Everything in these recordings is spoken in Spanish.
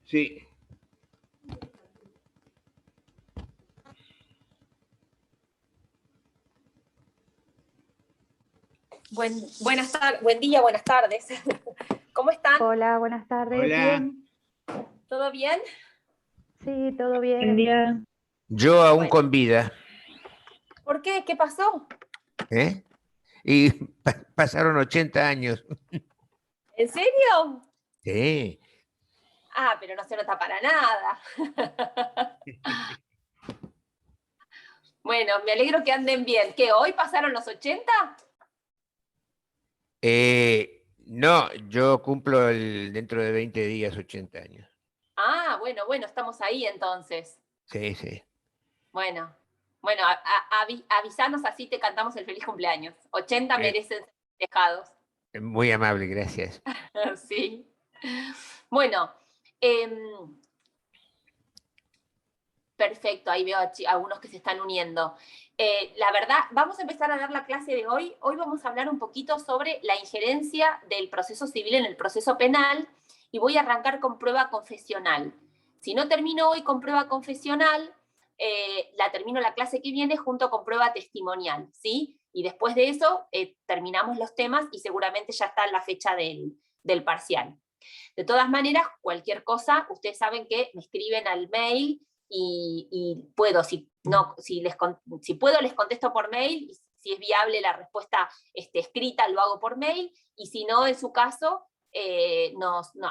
Sí. Buen día, buenas tardes. ¿Cómo están? Hola, buenas tardes. Hola. ¿Bien? ¿Todo bien? Sí, todo bien. Buen día. Yo aún Bueno. con vida, ¿Por qué? ¿Qué pasó? ¿eh? Y pasaron 80 años. ¿En serio? Sí. Ah, pero no se nota para nada. Bueno, me alegro que anden bien. ¿Qué, hoy pasaron los 80? No, yo cumplo dentro de 20 días 80 años. Ah, bueno, estamos ahí entonces. Sí, sí. Bueno, avisanos, así te cantamos el feliz cumpleaños. 80 Eh, merecen ser festejados. Muy amable, gracias. Sí. Bueno, em, perfecto, ahí veo a algunos que se están uniendo. La verdad, vamos a empezar a dar la clase de hoy. Hoy vamos a hablar un poquito sobre la injerencia del proceso civil en el proceso penal y voy a arrancar con prueba confesional. Si no termino hoy con prueba confesional, la termino la clase que viene junto con prueba testimonial, ¿sí? Y después de eso terminamos los temas y seguramente ya está la fecha del parcial. De todas maneras, cualquier cosa, ustedes saben que me escriben al mail y puedo, si puedo les contesto por mail, si es viable la respuesta escrita lo hago por mail, y si no, en su caso,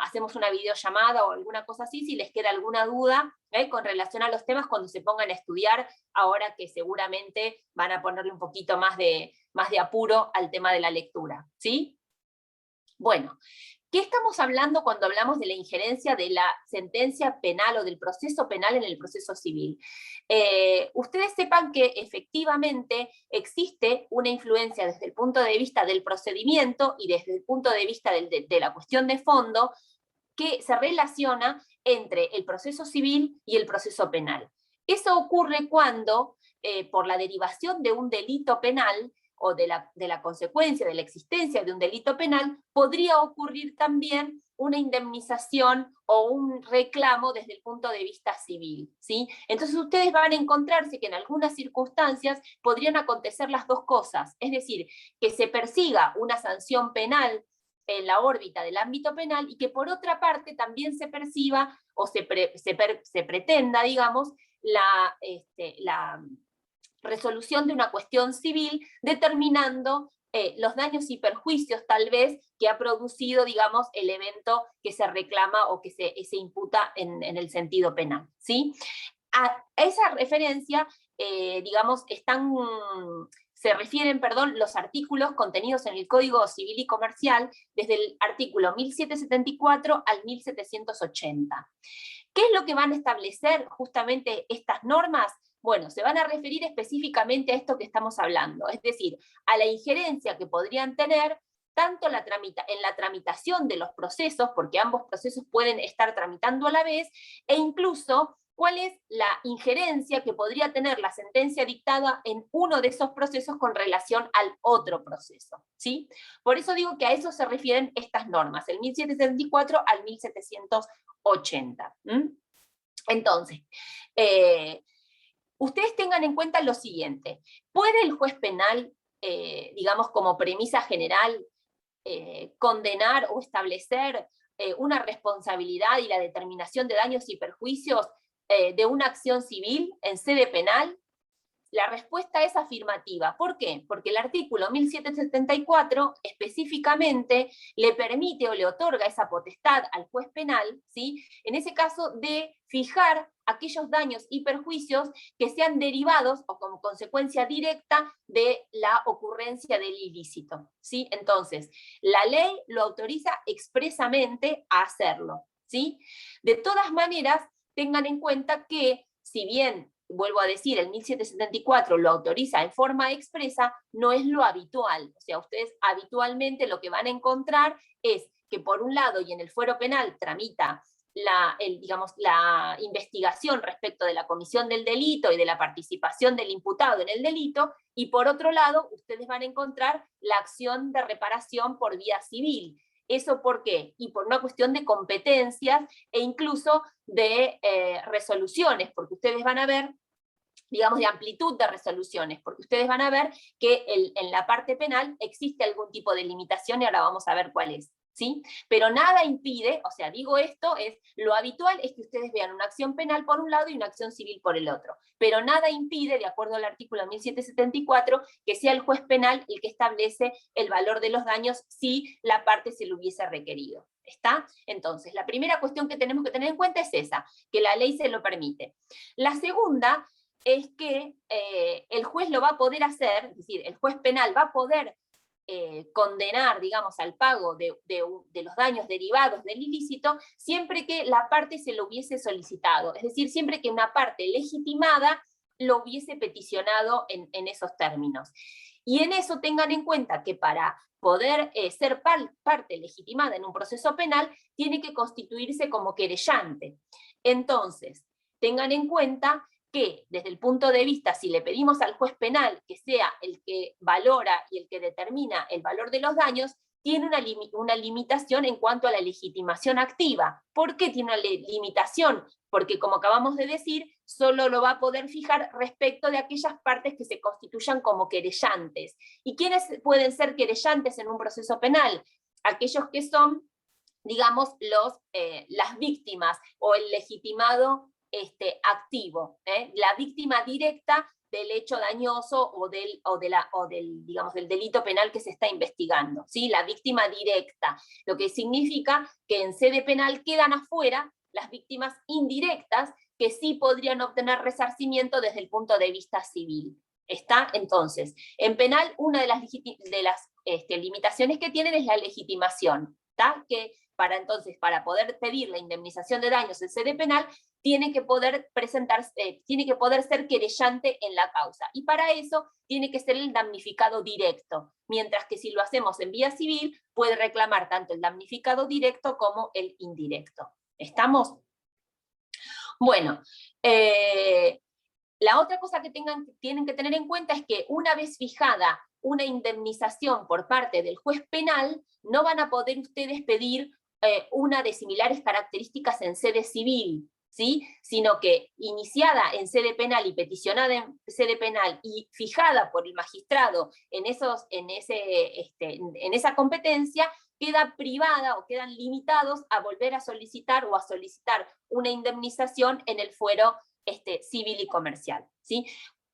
hacemos una videollamada o alguna cosa así, si les queda alguna duda con relación a los temas cuando se pongan a estudiar, ahora que seguramente van a ponerle un poquito más de apuro al tema de la lectura, ¿sí? Bueno, ¿qué estamos hablando cuando hablamos de la injerencia de la sentencia penal o del proceso penal en el proceso civil? Ustedes sepan que efectivamente existe una influencia desde el punto de vista del procedimiento y desde el punto de vista de la cuestión de fondo que se relaciona entre el proceso civil y el proceso penal. Eso ocurre cuando, por la derivación de un delito penal, o de la consecuencia de la existencia de un delito penal, podría ocurrir también una indemnización o un reclamo desde el punto de vista civil, ¿sí? Entonces ustedes van a encontrarse que en algunas circunstancias podrían acontecer las dos cosas, es decir, que se persiga una sanción penal en la órbita del ámbito penal y que por otra parte también se perciba o se pretenda, digamos, la resolución de una cuestión civil determinando los daños y perjuicios tal vez que ha producido, digamos, el evento que se reclama o que se imputa en el sentido penal, ¿sí? A esa referencia, digamos, se refieren, los artículos contenidos en el Código Civil y Comercial desde el artículo 1774 al 1780. ¿Qué es lo que van a establecer justamente estas normas? Bueno, se van a referir específicamente a esto que estamos hablando, es decir, a la injerencia que podrían tener tanto en la tramitación de los procesos, porque ambos procesos pueden estar tramitando a la vez, e incluso cuál es la injerencia que podría tener la sentencia dictada en uno de esos procesos con relación al otro proceso, ¿sí? Por eso digo que a eso se refieren estas normas, el 1774 al 1780. Entonces, ustedes tengan en cuenta lo siguiente: ¿puede el juez penal, digamos como premisa general, condenar o establecer una responsabilidad y la determinación de daños y perjuicios de una acción civil en sede penal? La respuesta es afirmativa. ¿Por qué? Porque el artículo 1774 específicamente le permite o le otorga esa potestad al juez penal, ¿sí? En ese caso, de fijar aquellos daños y perjuicios que sean derivados o como consecuencia directa de la ocurrencia del ilícito, ¿sí? Entonces, la ley lo autoriza expresamente a hacerlo, ¿sí? De todas maneras, tengan en cuenta que, si bien, vuelvo a decir, el 1774 lo autoriza en forma expresa, no es lo habitual. O sea, ustedes habitualmente lo que van a encontrar es que, por un lado, y en el fuero penal tramita digamos, la investigación respecto de la comisión del delito y de la participación del imputado en el delito, y por otro lado, ustedes van a encontrar la acción de reparación por vía civil. ¿Eso por qué? Y por una cuestión de competencias e incluso de resoluciones, porque ustedes van a ver, digamos, de amplitud de resoluciones, porque ustedes van a ver que en la parte penal existe algún tipo de limitación y ahora vamos a ver cuál es, ¿sí? Pero nada impide, o sea, digo esto, lo habitual es que ustedes vean una acción penal por un lado y una acción civil por el otro, pero nada impide, de acuerdo al artículo 1774, que sea el juez penal el que establece el valor de los daños si la parte se lo hubiese requerido. ¿Está? Entonces, la primera cuestión que tenemos que tener en cuenta es esa, que la ley se lo permite. La segunda es que el juez lo va a poder hacer, es decir, el juez penal va a poder condenar, digamos, al pago de los daños derivados del ilícito, siempre que la parte se lo hubiese solicitado, es decir, siempre que una parte legitimada lo hubiese peticionado en esos términos. Y en eso tengan en cuenta que para poder ser parte legitimada en un proceso penal, tiene que constituirse como querellante. Entonces, tengan en cuenta que desde el punto de vista, si le pedimos al juez penal que sea el que valora y el que determina el valor de los daños, tiene una limitación en cuanto a la legitimación activa. ¿Por qué tiene una limitación? Porque, como acabamos de decir, solo lo va a poder fijar respecto de aquellas partes que se constituyan como querellantes. ¿Y quiénes pueden ser querellantes en un proceso penal? Aquellos que son, digamos, las víctimas o el legitimado activo, la víctima directa del hecho dañoso o del digamos, del delito penal que se está investigando, ¿sí? La víctima directa, lo que significa que en sede penal quedan afuera las víctimas indirectas que sí podrían obtener resarcimiento desde el punto de vista civil. ¿Está? Entonces, en penal una de las limitaciones que tienen es la legitimación, ¿está? Que para poder pedir la indemnización de daños en sede penal, tiene que poder ser querellante en la causa. Y para eso tiene que ser el damnificado directo, mientras que si lo hacemos en vía civil, puede reclamar tanto el damnificado directo como el indirecto. ¿Estamos? Bueno, la otra cosa que tienen que tener en cuenta es que una vez fijada una indemnización por parte del juez penal, no van a poder ustedes pedir una de similares características en sede civil, ¿sí? Sino que iniciada en sede penal y peticionada en sede penal y fijada por el magistrado en esa competencia, queda privada o quedan limitados a volver a solicitar o a solicitar una indemnización en el fuero civil y comercial, ¿sí?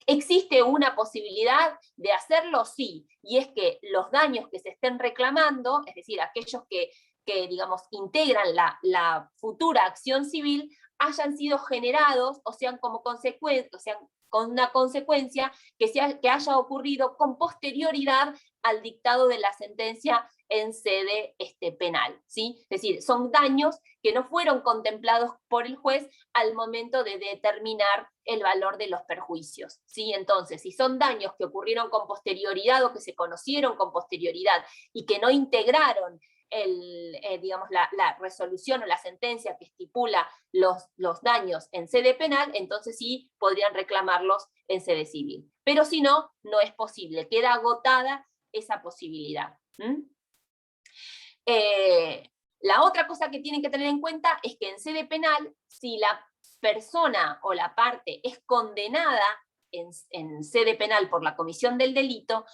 ¿Existe una posibilidad de hacerlo? Sí, y es que los daños que se estén reclamando, es decir, aquellos que digamos, integran la futura acción civil, hayan sido generados o sean como consecuencia, o sean con una consecuencia que haya ocurrido con posterioridad al dictado de la sentencia en sede penal, ¿sí? Es decir, son daños que no fueron contemplados por el juez al momento de determinar el valor de los perjuicios, ¿sí? Entonces, si son daños que ocurrieron con posterioridad o que se conocieron con posterioridad y que no integraron digamos, la resolución o la sentencia que estipula los daños en sede penal, entonces sí podrían reclamarlos en sede civil. Pero si no, no es posible, queda agotada esa posibilidad. La otra cosa que tienen que tener en cuenta es que en sede penal, si la persona o la parte es condenada en sede penal por la comisión del delito,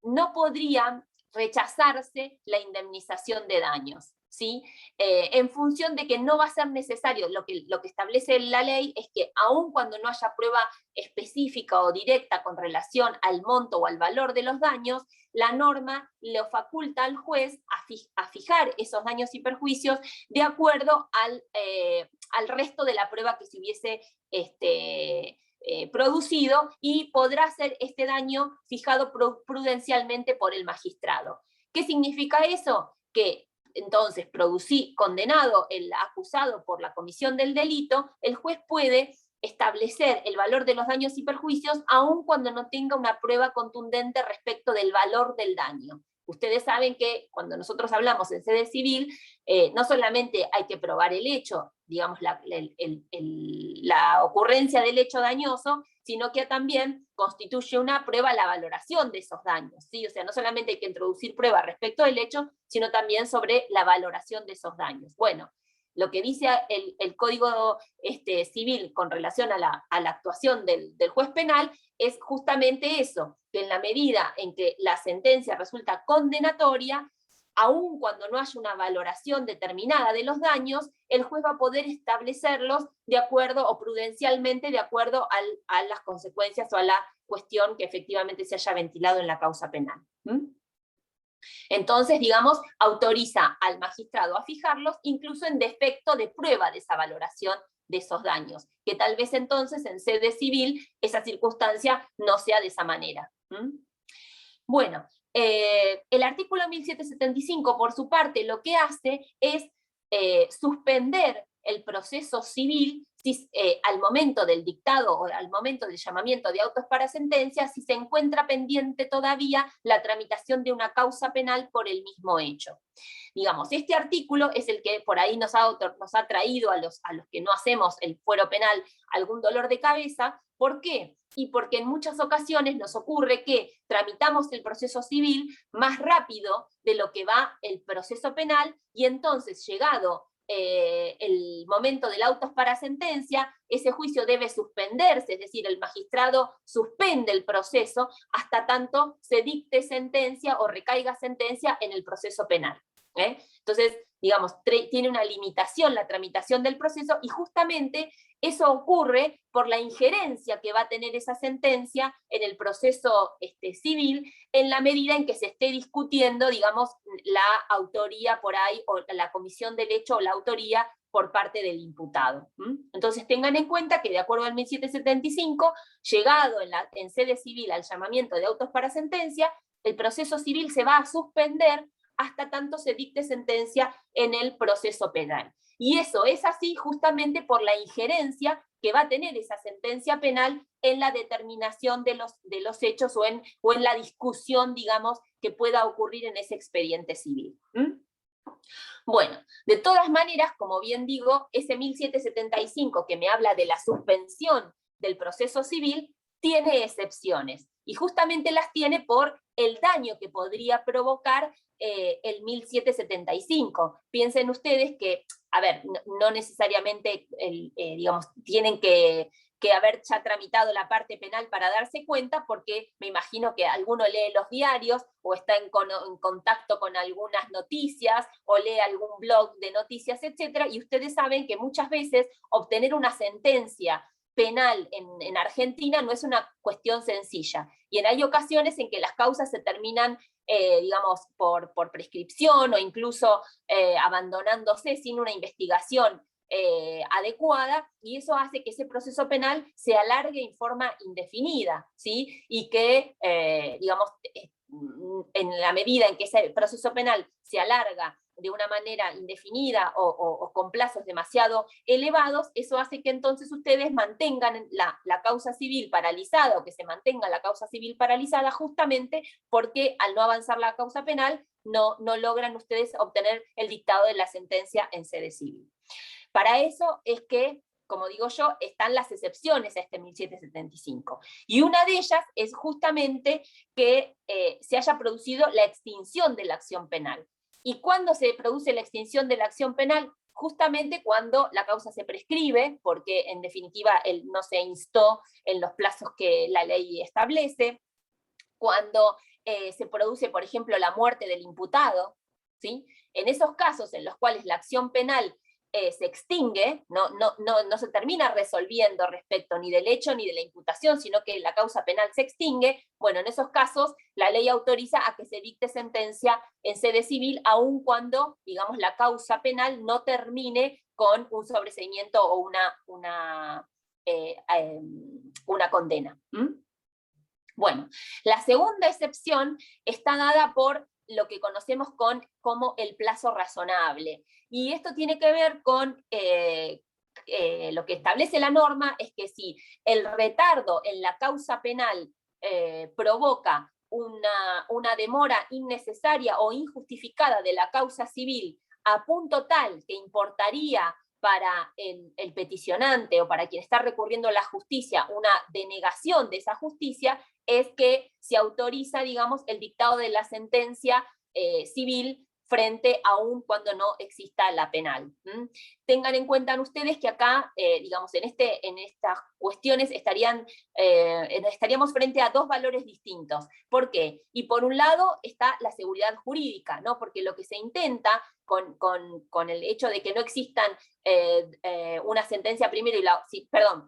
no podrían rechazarse la indemnización de daños, ¿sí? En función de que no va a ser necesario, lo que establece la ley es que aun cuando no haya prueba específica o directa con relación al monto o al valor de los daños, la norma le faculta al juez a fijar esos daños y perjuicios de acuerdo al resto de la prueba que se hubiese producido, y podrá ser este daño fijado prudencialmente por el magistrado. ¿Qué significa eso? Que entonces, condenado el acusado por la comisión del delito, el juez puede establecer el valor de los daños y perjuicios aun cuando no tenga una prueba contundente respecto del valor del daño. Ustedes saben que cuando nosotros hablamos en sede civil, no solamente hay que probar el hecho, digamos, la ocurrencia del hecho dañoso, sino que también constituye una prueba la valoración de esos daños, ¿sí? O sea, no solamente hay que introducir pruebas respecto del hecho, sino también sobre la valoración de esos daños. Bueno, lo que dice el Código Civil con relación a la actuación del juez penal es justamente eso, que en la medida en que la sentencia resulta condenatoria, aun cuando no haya una valoración determinada de los daños, el juez va a poder establecerlos de acuerdo, o prudencialmente, de acuerdo a las consecuencias o a la cuestión que efectivamente se haya ventilado en la causa penal. Entonces, digamos, autoriza al magistrado a fijarlos, incluso en defecto de prueba de esa valoración de esos daños, que tal vez entonces en sede civil esa circunstancia no sea de esa manera. Bueno, el artículo 1775, por su parte, lo que hace es suspender el proceso civil al momento del dictado o al momento del llamamiento de autos para sentencia, si se encuentra pendiente todavía la tramitación de una causa penal por el mismo hecho. Digamos, este artículo es el que por ahí nos ha traído a los que no hacemos el fuero penal algún dolor de cabeza. ¿Por qué? Y porque en muchas ocasiones nos ocurre que tramitamos el proceso civil más rápido de lo que va el proceso penal, y entonces, llegado el momento del autos para sentencia, ese juicio debe suspenderse, es decir, el magistrado suspende el proceso hasta tanto se dicte sentencia o recaiga sentencia en el proceso penal. Entonces, digamos, tiene una limitación la tramitación del proceso, y justamente eso ocurre por la injerencia que va a tener esa sentencia en el proceso civil, en la medida en que se esté discutiendo, digamos, la autoría por ahí, o la comisión del hecho o la autoría por parte del imputado. Entonces tengan en cuenta que, de acuerdo al 1775, llegado en sede civil al llamamiento de autos para sentencia, el proceso civil se va a suspender hasta tanto se dicte sentencia en el proceso penal. Y eso es así justamente por la injerencia que va a tener esa sentencia penal en la determinación de los hechos o en la discusión, digamos, que pueda ocurrir en ese expediente civil. Bueno, de todas maneras, como bien digo, ese 1775 que me habla de la suspensión del proceso civil tiene excepciones, y justamente las tiene por el daño que podría provocar el 1775. Piensen ustedes que, a ver, no necesariamente, digamos, tienen que haber ya tramitado la parte penal para darse cuenta, porque me imagino que alguno lee los diarios, o está en contacto con algunas noticias, o lee algún blog de noticias, etc. Y ustedes saben que muchas veces obtener una sentencia penal en Argentina no es una cuestión sencilla, y hay ocasiones en que las causas se terminan, digamos, por prescripción, o incluso abandonándose sin una investigación adecuada, y eso hace que ese proceso penal se alargue en forma indefinida, ¿sí? Y que, digamos, en la medida en que ese proceso penal se alarga de una manera indefinida o con plazos demasiado elevados, eso hace que entonces ustedes mantengan la causa civil paralizada, o que se mantenga la causa civil paralizada, justamente porque al no avanzar la causa penal no logran ustedes obtener el dictado de la sentencia en sede civil. Para eso es que, como digo yo, están las excepciones a este 1775. Y una de ellas es justamente que se haya producido la extinción de la acción penal. ¿Y cuándo se produce la extinción de la acción penal? Justamente cuando la causa se prescribe, porque en definitiva él no se instó en los plazos que la ley establece, cuando se produce, por ejemplo, la muerte del imputado, ¿sí? En esos casos en los cuales la acción penal se extingue, no se termina resolviendo respecto ni del hecho ni de la imputación, sino que la causa penal se extingue. Bueno, en esos casos la ley autoriza a que se dicte sentencia en sede civil, aun cuando, digamos, la causa penal no termine con un sobreseimiento o una condena. Bueno, la segunda excepción está dada por lo que conocemos como el plazo razonable. Y esto tiene que ver con lo que establece la norma, es que si el retardo en la causa penal provoca una demora innecesaria o injustificada de la causa civil a punto tal que importaría para el peticionante o para quien está recurriendo a la justicia una denegación de esa justicia, es que se autoriza, digamos, el dictado de la sentencia civil frente aún cuando no exista la penal. Tengan en cuenta ustedes que acá, digamos, en estas cuestiones estaríamos frente a dos valores distintos. ¿Por qué? Y por un lado está la seguridad jurídica, ¿no? Porque lo que se intenta con el hecho de que no existan una sentencia primero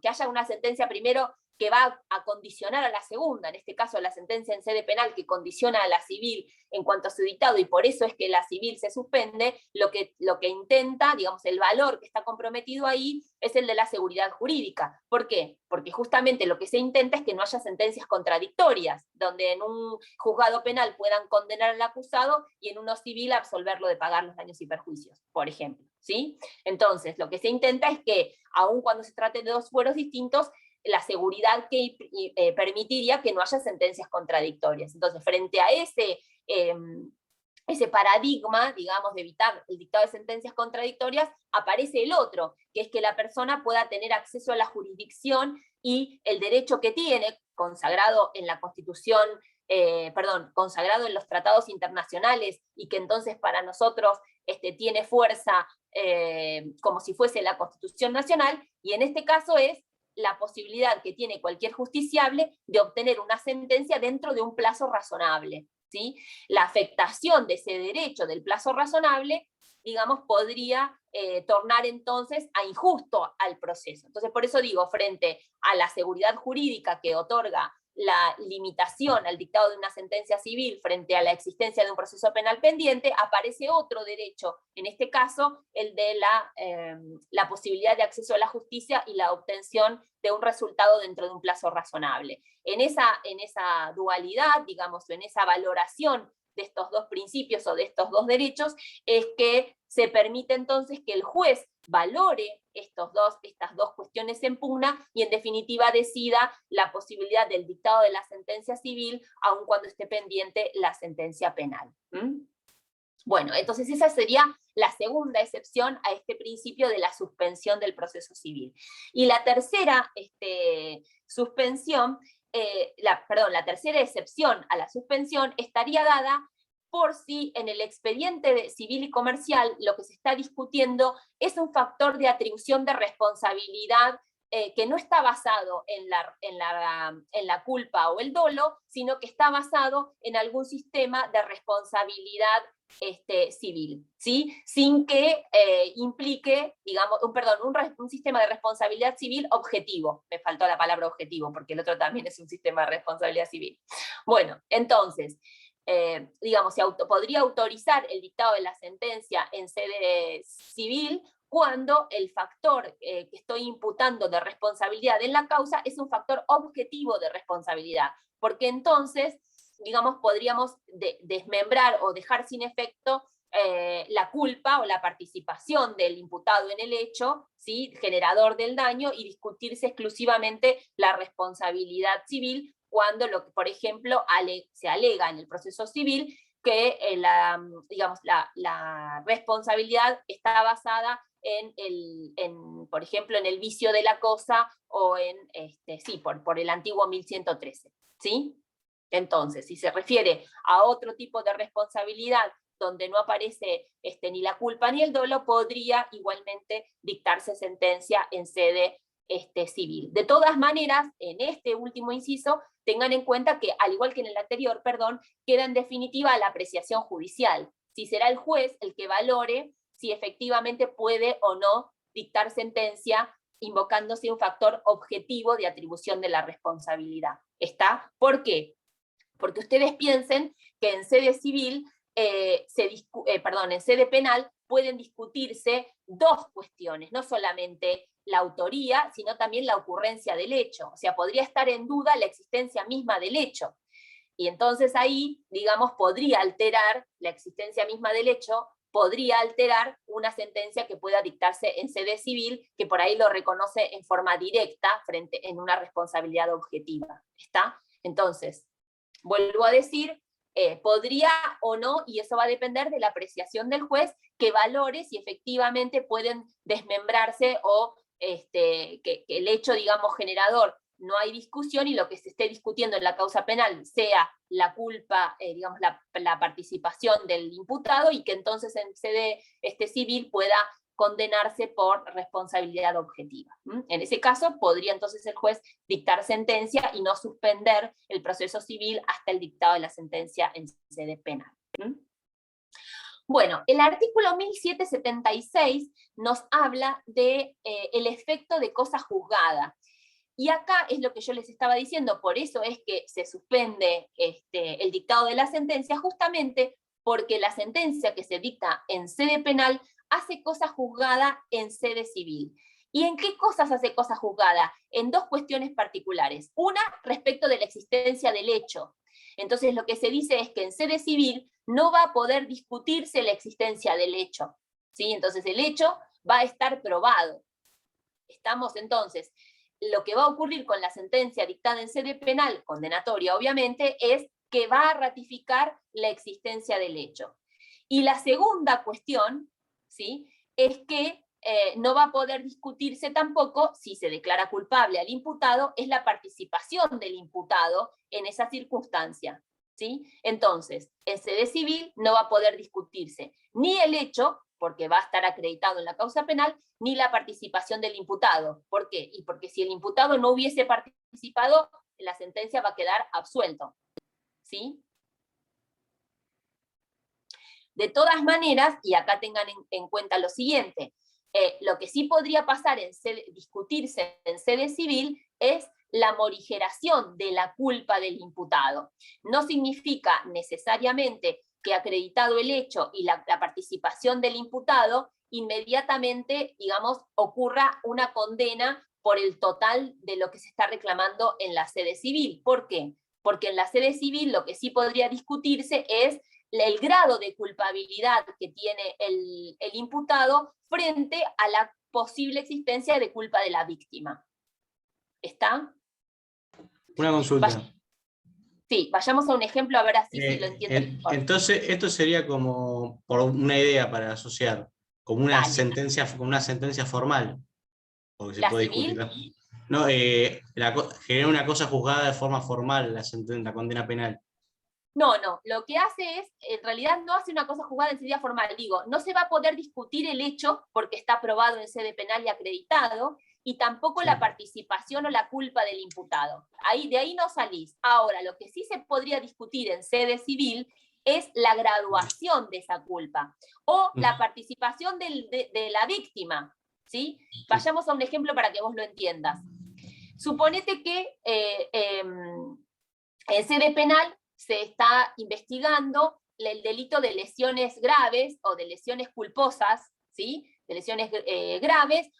que haya una sentencia primero que va a condicionar a la segunda, en este caso la sentencia en sede penal que condiciona a la civil en cuanto a su dictado, y por eso es que la civil se suspende, lo que intenta, digamos, el valor que está comprometido ahí es el de la seguridad jurídica. ¿Por qué? Porque justamente lo que se intenta es que no haya sentencias contradictorias, donde en un juzgado penal puedan condenar al acusado y en uno civil absolverlo de pagar los daños y perjuicios, por ejemplo, ¿sí? Entonces, lo que se intenta es que, aun cuando se trate de dos fueros distintos, la seguridad que permitiría que no haya sentencias contradictorias. Entonces, frente a ese paradigma, digamos, de evitar el dictado de sentencias contradictorias, aparece el otro, que es que la persona pueda tener acceso a la jurisdicción y el derecho que tiene, consagrado en la Constitución, consagrado en los tratados internacionales, y que entonces para nosotros tiene fuerza como si fuese la Constitución Nacional, y en este caso es la posibilidad que tiene cualquier justiciable de obtener una sentencia dentro de un plazo razonable, ¿sí? La afectación de ese derecho del plazo razonable, digamos, podría tornar entonces a injusto al proceso. Entonces, por eso digo, frente a la seguridad jurídica que otorga la limitación al dictado de una sentencia civil frente a la existencia de un proceso penal pendiente, aparece otro derecho, en este caso el de la posibilidad de acceso a la justicia y la obtención de un resultado dentro de un plazo razonable. En esa dualidad, digamos, en esa valoración de estos dos principios o de estos dos derechos, es que se permite entonces que el juez valore estas dos cuestiones en pugna y en definitiva decida la posibilidad del dictado de la sentencia civil aun cuando esté pendiente la sentencia penal. Bueno, entonces esa sería la segunda excepción a este principio de la suspensión del proceso civil. Y la tercera la tercera excepción a la suspensión estaría dada por si en el expediente civil y comercial lo que se está discutiendo es un factor de atribución de responsabilidad que no está basado en la culpa o el dolo, sino que está basado en algún sistema de responsabilidad civil, ¿sí? Sin que implique, digamos, un sistema de responsabilidad civil objetivo. Me faltó la palabra objetivo, porque el otro también es un sistema de responsabilidad civil. Bueno, entonces, digamos, podría autorizar el dictado de la sentencia en sede civil cuando el factor que estoy imputando de responsabilidad en la causa es un factor objetivo de responsabilidad, porque entonces, digamos, podríamos desmembrar o dejar sin efecto la culpa o la participación del imputado en el hecho, ¿sí?, generador del daño, y discutirse exclusivamente la responsabilidad civil cuando, por ejemplo, se alega en el proceso civil que la responsabilidad está basada por ejemplo, en el vicio de la cosa o por el antiguo 1113, ¿sí? Entonces, si se refiere a otro tipo de responsabilidad donde no aparece ni la culpa ni el dolo, podría igualmente dictarse sentencia en sede civil. De todas maneras, en este último inciso, tengan en cuenta que, al igual que en el anterior, queda en definitiva la apreciación judicial. Si será el juez el que valore si efectivamente puede o no dictar sentencia invocándose un factor objetivo de atribución de la responsabilidad. ¿Está? ¿Por qué? Porque ustedes piensen que en sede civil, en sede penal, pueden discutirse dos cuestiones, no solamente la autoría, sino también la ocurrencia del hecho. O sea, podría estar en duda la existencia misma del hecho. Y entonces ahí, digamos, podría alterar la existencia misma del hecho, podría alterar una sentencia que pueda dictarse en sede civil, que por ahí lo reconoce en forma directa en una responsabilidad objetiva. ¿Está? Entonces, vuelvo a decir, podría o no, y eso va a depender de la apreciación del juez, que valore si efectivamente pueden desmembrarse o que el hecho, digamos, generador no hay discusión y lo que se esté discutiendo en la causa penal sea la culpa, digamos, la participación del imputado y que entonces en sede civil pueda condenarse por responsabilidad objetiva. En ese caso, podría entonces el juez dictar sentencia y no suspender el proceso civil hasta el dictado de la sentencia en sede penal. Bueno, el artículo 1776 nos habla de el efecto de cosa juzgada. Y acá es lo que yo les estaba diciendo, por eso es que se suspende el dictado de la sentencia, justamente porque la sentencia que se dicta en sede penal hace cosa juzgada en sede civil. ¿Y en qué cosas hace cosa juzgada? En dos cuestiones particulares. Una, respecto de la existencia del hecho. Entonces lo que se dice es que en sede civil no va a poder discutirse la existencia del hecho, ¿sí? Entonces el hecho va a estar probado. Estamos entonces, lo que va a ocurrir con la sentencia dictada en sede penal, condenatoria obviamente, es que va a ratificar la existencia del hecho. Y la segunda cuestión, ¿sí?, es que no va a poder discutirse tampoco, si se declara culpable al imputado, es la participación del imputado en esa circunstancia, ¿sí? Entonces, en sede civil no va a poder discutirse ni el hecho, porque va a estar acreditado en la causa penal, ni la participación del imputado. ¿Por qué? Y porque si el imputado no hubiese participado, la sentencia va a quedar absuelto, ¿sí? De todas maneras, y acá tengan en cuenta lo siguiente, lo que sí podría pasar discutirse en sede civil es la morigeración de la culpa del imputado. No significa necesariamente que acreditado el hecho y la participación del imputado, inmediatamente, digamos, ocurra una condena por el total de lo que se está reclamando en la sede civil. ¿Por qué? Porque en la sede civil lo que sí podría discutirse es el grado de culpabilidad que tiene el imputado frente a la posible existencia de culpa de la víctima. ¿Está? Una consulta. Sí, vayamos a un ejemplo a ver así si lo entienden mejor. Entonces, esto sería como, por una idea para asociar, como una sentencia formal, porque se ¿La puede civil? discutir. No, genera una cosa juzgada de forma formal, la condena penal. No, lo que hace es, en realidad no hace una cosa juzgada en sede formal, digo, no se va a poder discutir el hecho porque está aprobado en sede penal y acreditado, y tampoco la participación o la culpa del imputado. De ahí no salís. Ahora, lo que sí se podría discutir en sede civil es la graduación de esa culpa, o la participación de la víctima, ¿sí? Vayamos a un ejemplo para que vos lo entiendas. Suponete que en sede penal se está investigando el delito de lesiones graves o de lesiones culposas, ¿sí?, de lesiones graves,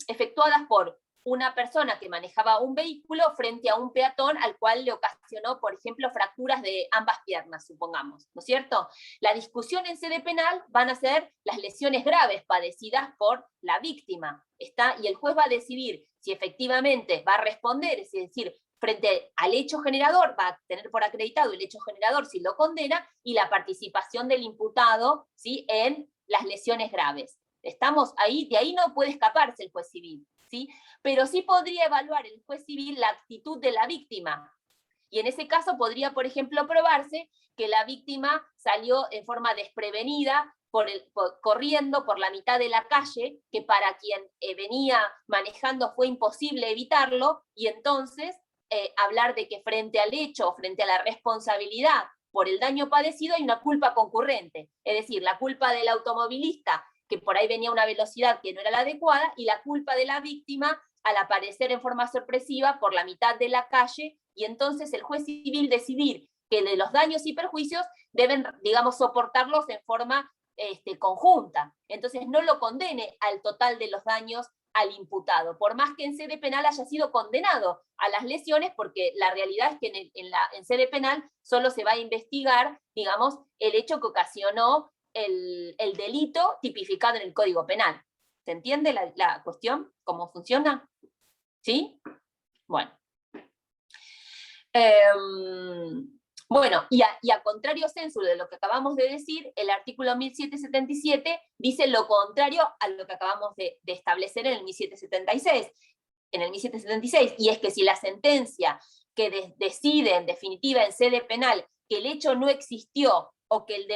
efectuadas por una persona que manejaba un vehículo frente a un peatón al cual le ocasionó, por ejemplo, fracturas de ambas piernas, supongamos, ¿no es cierto? La discusión en sede penal van a ser las lesiones graves padecidas por la víctima, ¿está? Y el juez va a decidir si efectivamente va a responder, es decir, frente al hecho generador, va a tener por acreditado el hecho generador si lo condena, y la participación del imputado, ¿sí?, en las lesiones graves. ¿Estamos ahí? De ahí no puede escaparse el juez civil, ¿sí? Pero sí podría evaluar el juez civil la actitud de la víctima. Y en ese caso podría, por ejemplo, probarse que la víctima salió en forma desprevenida, corriendo por la mitad de la calle, que para quien venía manejando fue imposible evitarlo, y entonces hablar de que frente al hecho o frente a la responsabilidad por el daño padecido hay una culpa concurrente, es decir, la culpa del automovilista que por ahí venía a una velocidad que no era la adecuada, y la culpa de la víctima al aparecer en forma sorpresiva por la mitad de la calle, y entonces el juez civil decidir que de los daños y perjuicios deben, digamos, soportarlos en forma conjunta. Entonces no lo condene al total de los daños al imputado, por más que en sede penal haya sido condenado a las lesiones, porque la realidad es que en sede penal solo se va a investigar, digamos, el hecho que ocasionó el delito tipificado en el Código Penal. ¿Se entiende la cuestión? ¿Cómo funciona? ¿Sí? Bueno. Bueno, y a contrario sensu de lo que acabamos de decir, el artículo 1777 dice lo contrario a lo que acabamos de establecer en el 1776. Y es que si la sentencia que decide en definitiva en sede penal que el hecho no existió o que el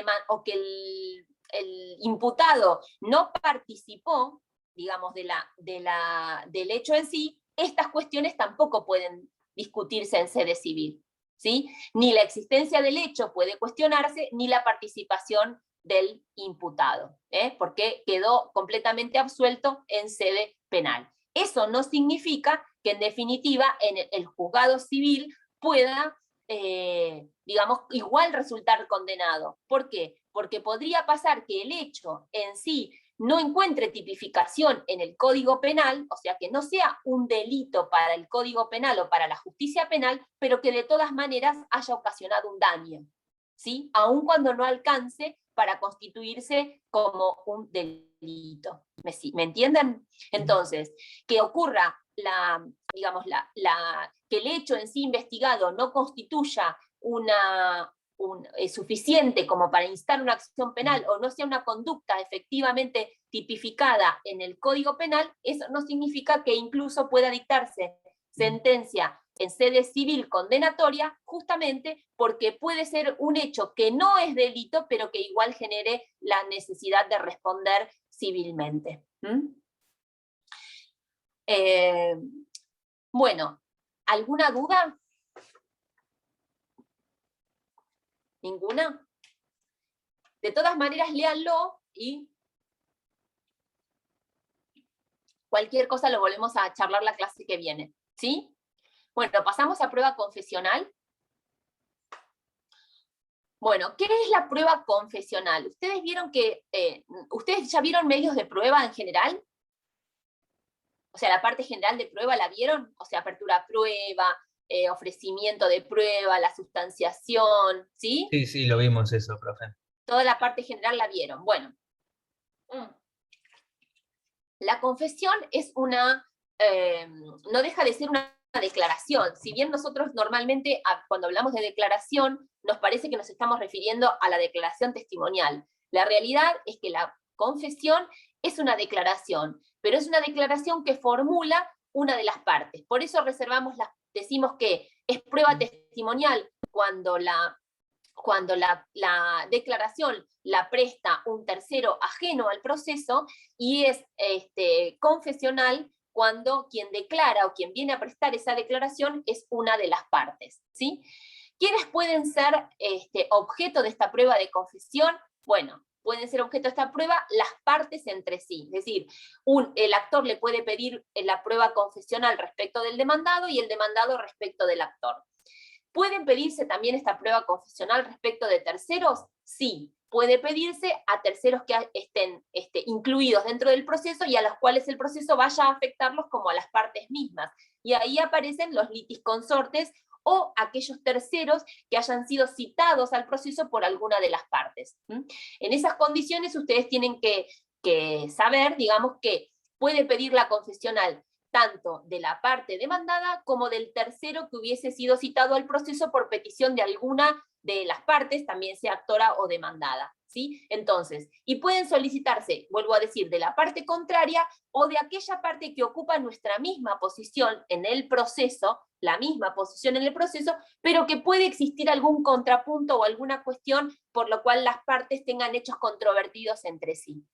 imputado no participó, digamos, del hecho en sí, estas cuestiones tampoco pueden discutirse en sede civil, ¿sí? Ni la existencia del hecho puede cuestionarse, ni la participación del imputado, porque quedó completamente absuelto en sede penal. Eso no significa que en definitiva en el juzgado civil pueda, digamos, igual resultar condenado. ¿Por qué? Porque podría pasar que el hecho en sí no encuentre tipificación en el Código Penal, o sea, que no sea un delito para el Código Penal o para la justicia penal, pero que de todas maneras haya ocasionado un daño, ¿sí? Aun cuando no alcance para constituirse como un delito. ¿Me entienden? Entonces, que ocurra que el hecho en sí investigado no constituya suficiente como para instar una acción penal o no sea una conducta efectivamente tipificada en el Código Penal, eso no significa que incluso pueda dictarse sentencia en sede civil condenatoria, justamente porque puede ser un hecho que no es delito, pero que igual genere la necesidad de responder civilmente. Bueno, ¿alguna duda? ¿Ninguna? De todas maneras, léanlo y cualquier cosa lo volvemos a charlar la clase que viene, ¿sí? Bueno, pasamos a prueba confesional. Bueno, ¿qué es la prueba confesional? ¿Ustedes vieron ustedes ya vieron medios de prueba en general? O sea, la parte general de prueba, ¿la vieron? O sea, apertura a prueba, ofrecimiento de prueba, la sustanciación, ¿sí? Sí, lo vimos eso, profe. Toda la parte general la vieron. Bueno. La confesión es no deja de ser una declaración. Si bien nosotros normalmente, cuando hablamos de declaración, nos parece que nos estamos refiriendo a la declaración testimonial. La realidad es que la confesión es una declaración, pero es una declaración que formula una de las partes. Por eso decimos que es prueba testimonial cuando la declaración la presta un tercero ajeno al proceso, y es confesional cuando quien declara o quien viene a prestar esa declaración es una de las partes, ¿sí? ¿Quiénes pueden ser objeto de esta prueba de confesión? Bueno, pueden ser objeto de esta prueba las partes entre sí, es decir, el actor le puede pedir la prueba confesional respecto del demandado y el demandado respecto del actor. ¿Pueden pedirse también esta prueba confesional respecto de terceros? Sí, puede pedirse a terceros que estén incluidos dentro del proceso y a los cuales el proceso vaya a afectarlos como a las partes mismas. Y ahí aparecen los litis consortes o aquellos terceros que hayan sido citados al proceso por alguna de las partes. En esas condiciones ustedes tienen que saber, digamos, que puede pedir la confesional tanto de la parte demandada como del tercero que hubiese sido citado al proceso por petición de alguna de las partes, también sea actora o demandada, ¿sí? Entonces, y pueden solicitarse, vuelvo a decir, de la parte contraria o de aquella parte que ocupa nuestra misma posición en el proceso, la misma posición en el proceso, pero que puede existir algún contrapunto o alguna cuestión por lo cual las partes tengan hechos controvertidos entre sí,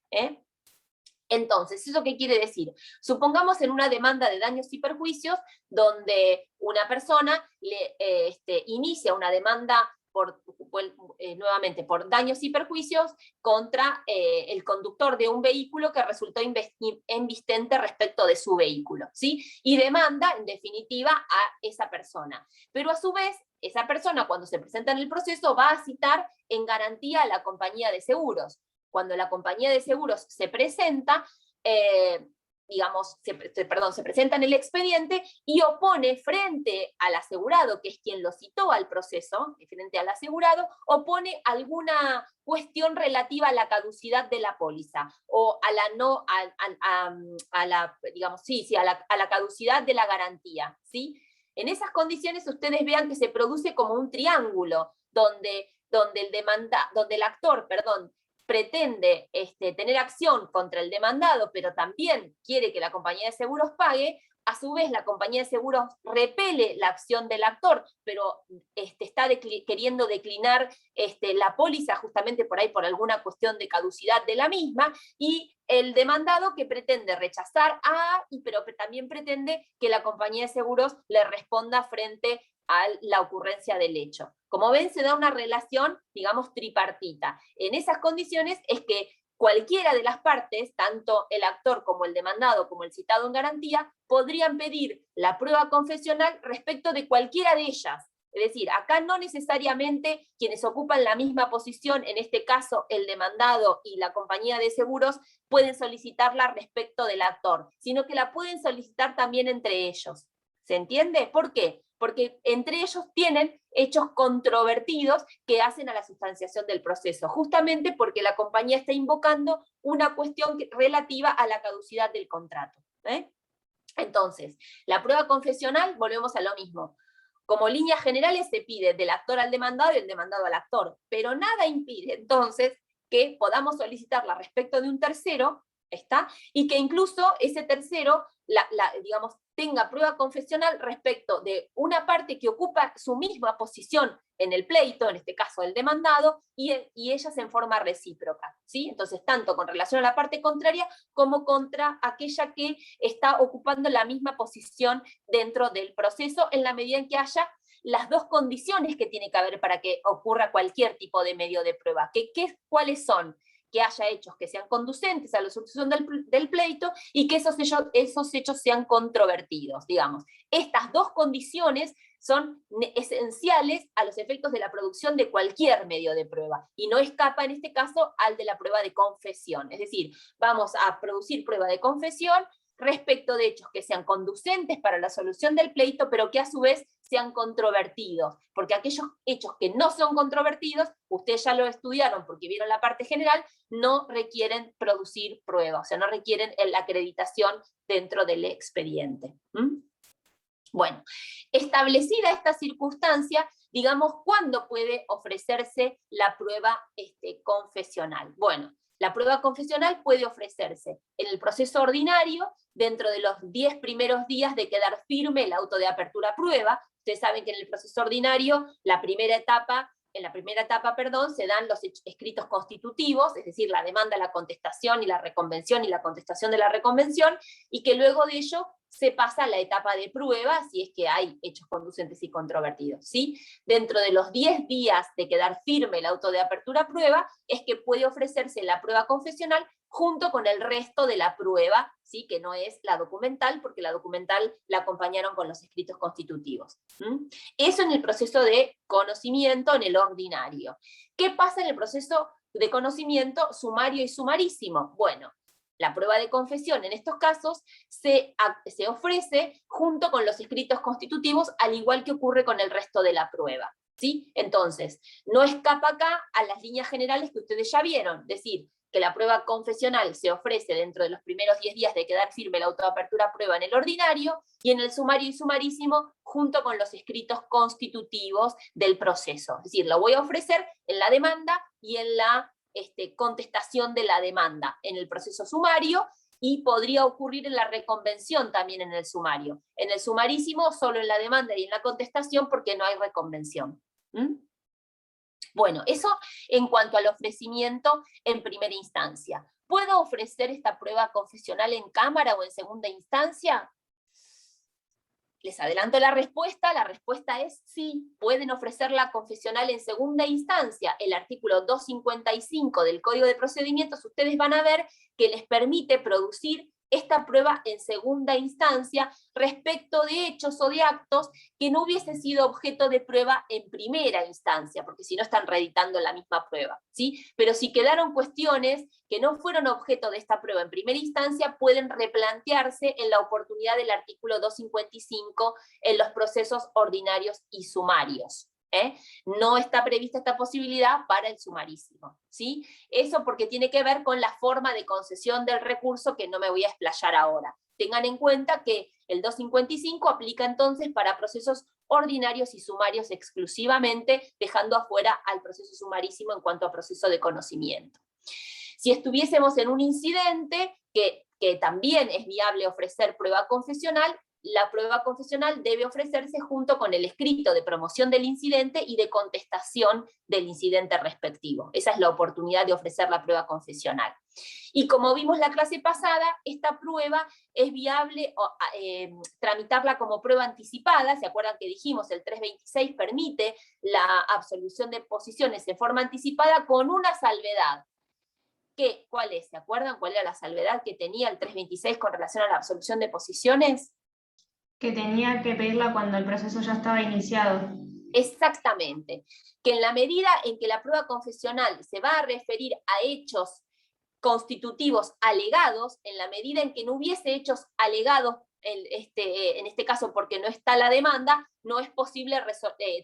Entonces, ¿eso qué quiere decir? Supongamos en una demanda de daños y perjuicios donde una persona inicia una demanda nuevamente por daños y perjuicios contra el conductor de un vehículo que resultó embistente respecto de su vehículo, ¿sí? Y demanda, en definitiva, a esa persona. Pero a su vez, esa persona, cuando se presenta en el proceso, va a citar en garantía a la compañía de seguros. Cuando la compañía de seguros se presenta, se presenta en el expediente y opone frente al asegurado, que es quien lo citó al proceso, frente al asegurado, opone alguna cuestión relativa a la caducidad de la póliza, o a la caducidad de la garantía, ¿sí? En esas condiciones ustedes vean que se produce como un triángulo, donde el actor, pretende tener acción contra el demandado, pero también quiere que la compañía de seguros pague. A su vez, la compañía de seguros repele la acción del actor, pero está queriendo declinar la póliza justamente por ahí por alguna cuestión de caducidad de la misma, y el demandado que pretende rechazar pero también pretende que la compañía de seguros le responda frente a la ocurrencia del hecho. Como ven, se da una relación, digamos, tripartita. En esas condiciones es que cualquiera de las partes, tanto el actor como el demandado como el citado en garantía, podrían pedir la prueba confesional respecto de cualquiera de ellas. Es decir, acá no necesariamente quienes ocupan la misma posición, en este caso el demandado y la compañía de seguros, pueden solicitarla respecto del actor, sino que la pueden solicitar también entre ellos. ¿Se entiende? ¿Por qué? Porque entre ellos tienen hechos controvertidos que hacen a la sustanciación del proceso, justamente porque la compañía está invocando una cuestión relativa a la caducidad del contrato. Entonces, la prueba confesional, volvemos a lo mismo. Como líneas generales se pide del actor al demandado y del demandado al actor, pero nada impide entonces que podamos solicitarla respecto de un tercero, y que incluso ese tercero, digamos, tenga prueba confesional respecto de una parte que ocupa su misma posición en el pleito, en este caso el demandado, y ellas en forma recíproca, ¿sí? Entonces, tanto con relación a la parte contraria como contra aquella que está ocupando la misma posición dentro del proceso, en la medida en que haya las dos condiciones que tiene que haber para que ocurra cualquier tipo de medio de prueba. ¿Cuáles son? Que haya hechos que sean conducentes a la solución del pleito y que esos hechos sean controvertidos, digamos. Estas dos condiciones son esenciales a los efectos de la producción de cualquier medio de prueba, y no escapa en este caso al de la prueba de confesión. Es decir, vamos a producir prueba de confesión respecto de hechos que sean conducentes para la solución del pleito, pero que a su vez sean controvertidos, porque aquellos hechos que no son controvertidos, ustedes ya lo estudiaron porque vieron la parte general, no requieren producir prueba, o sea, no requieren la acreditación dentro del expediente. Bueno, establecida esta circunstancia, digamos, ¿cuándo puede ofrecerse la prueba confesional? Bueno, la prueba confesional puede ofrecerse en el proceso ordinario, dentro de los 10 primeros días de quedar firme el auto de apertura a prueba. Ustedes saben que en el proceso ordinario, en la primera etapa, se dan los escritos constitutivos, es decir, la demanda, la contestación y la reconvención y la contestación de la reconvención, y que luego de ello se pasa a la etapa de prueba, si es que hay hechos conducentes y controvertidos, ¿sí? Dentro de los 10 días de quedar firme el auto de apertura a prueba, es que puede ofrecerse la prueba confesional junto con el resto de la prueba, ¿sí? Que no es la documental, porque la documental la acompañaron con los escritos constitutivos. Eso en el proceso de conocimiento en el ordinario. ¿Qué pasa en el proceso de conocimiento sumario y sumarísimo? Bueno, la prueba de confesión en estos casos se ofrece junto con los escritos constitutivos, al igual que ocurre con el resto de la prueba, ¿sí? Entonces, no escapa acá a las líneas generales que ustedes ya vieron, es decir, que la prueba confesional se ofrece dentro de los primeros 10 días de quedar firme la autoapertura a prueba en el ordinario, y en el sumario y sumarísimo junto con los escritos constitutivos del proceso. Es decir, lo voy a ofrecer en la demanda y en la contestación de la demanda en el proceso sumario, y podría ocurrir en la reconvención también en el sumario. En el sumarísimo solo en la demanda y en la contestación, porque no hay reconvención. Bueno, eso en cuanto al ofrecimiento en primera instancia. ¿Puedo ofrecer esta prueba confesional en cámara o en segunda instancia? Les adelanto la respuesta es sí, pueden ofrecer la confesional en segunda instancia. El artículo 255 del Código de Procedimientos, ustedes van a ver que les permite producir esta prueba en segunda instancia respecto de hechos o de actos que no hubiese sido objeto de prueba en primera instancia, porque si no están reeditando la misma prueba, ¿sí? Pero si quedaron cuestiones que no fueron objeto de esta prueba en primera instancia, pueden replantearse en la oportunidad del artículo 255 en los procesos ordinarios y sumarios. No está prevista esta posibilidad para el sumarísimo, ¿sí? Eso porque tiene que ver con la forma de concesión del recurso, que no me voy a explayar ahora. Tengan en cuenta que el 255 aplica entonces para procesos ordinarios y sumarios exclusivamente, dejando afuera al proceso sumarísimo en cuanto a proceso de conocimiento. Si estuviésemos en un incidente, que también es viable ofrecer prueba confesional, la prueba confesional debe ofrecerse junto con el escrito de promoción del incidente y de contestación del incidente respectivo. Esa es la oportunidad de ofrecer la prueba confesional. Y como vimos la clase pasada, esta prueba es viable tramitarla como prueba anticipada. ¿Se acuerdan que dijimos el 326 permite la absolución de posiciones en forma anticipada con una salvedad? ¿Cuál es? ¿Se acuerdan cuál era la salvedad que tenía el 326 con relación a la absolución de posiciones? Que tenía que pedirla cuando el proceso ya estaba iniciado. Exactamente. Que en la medida en que la prueba confesional se va a referir a hechos constitutivos alegados, en la medida en que no hubiese hechos alegados, en este caso porque no está la demanda, no es posible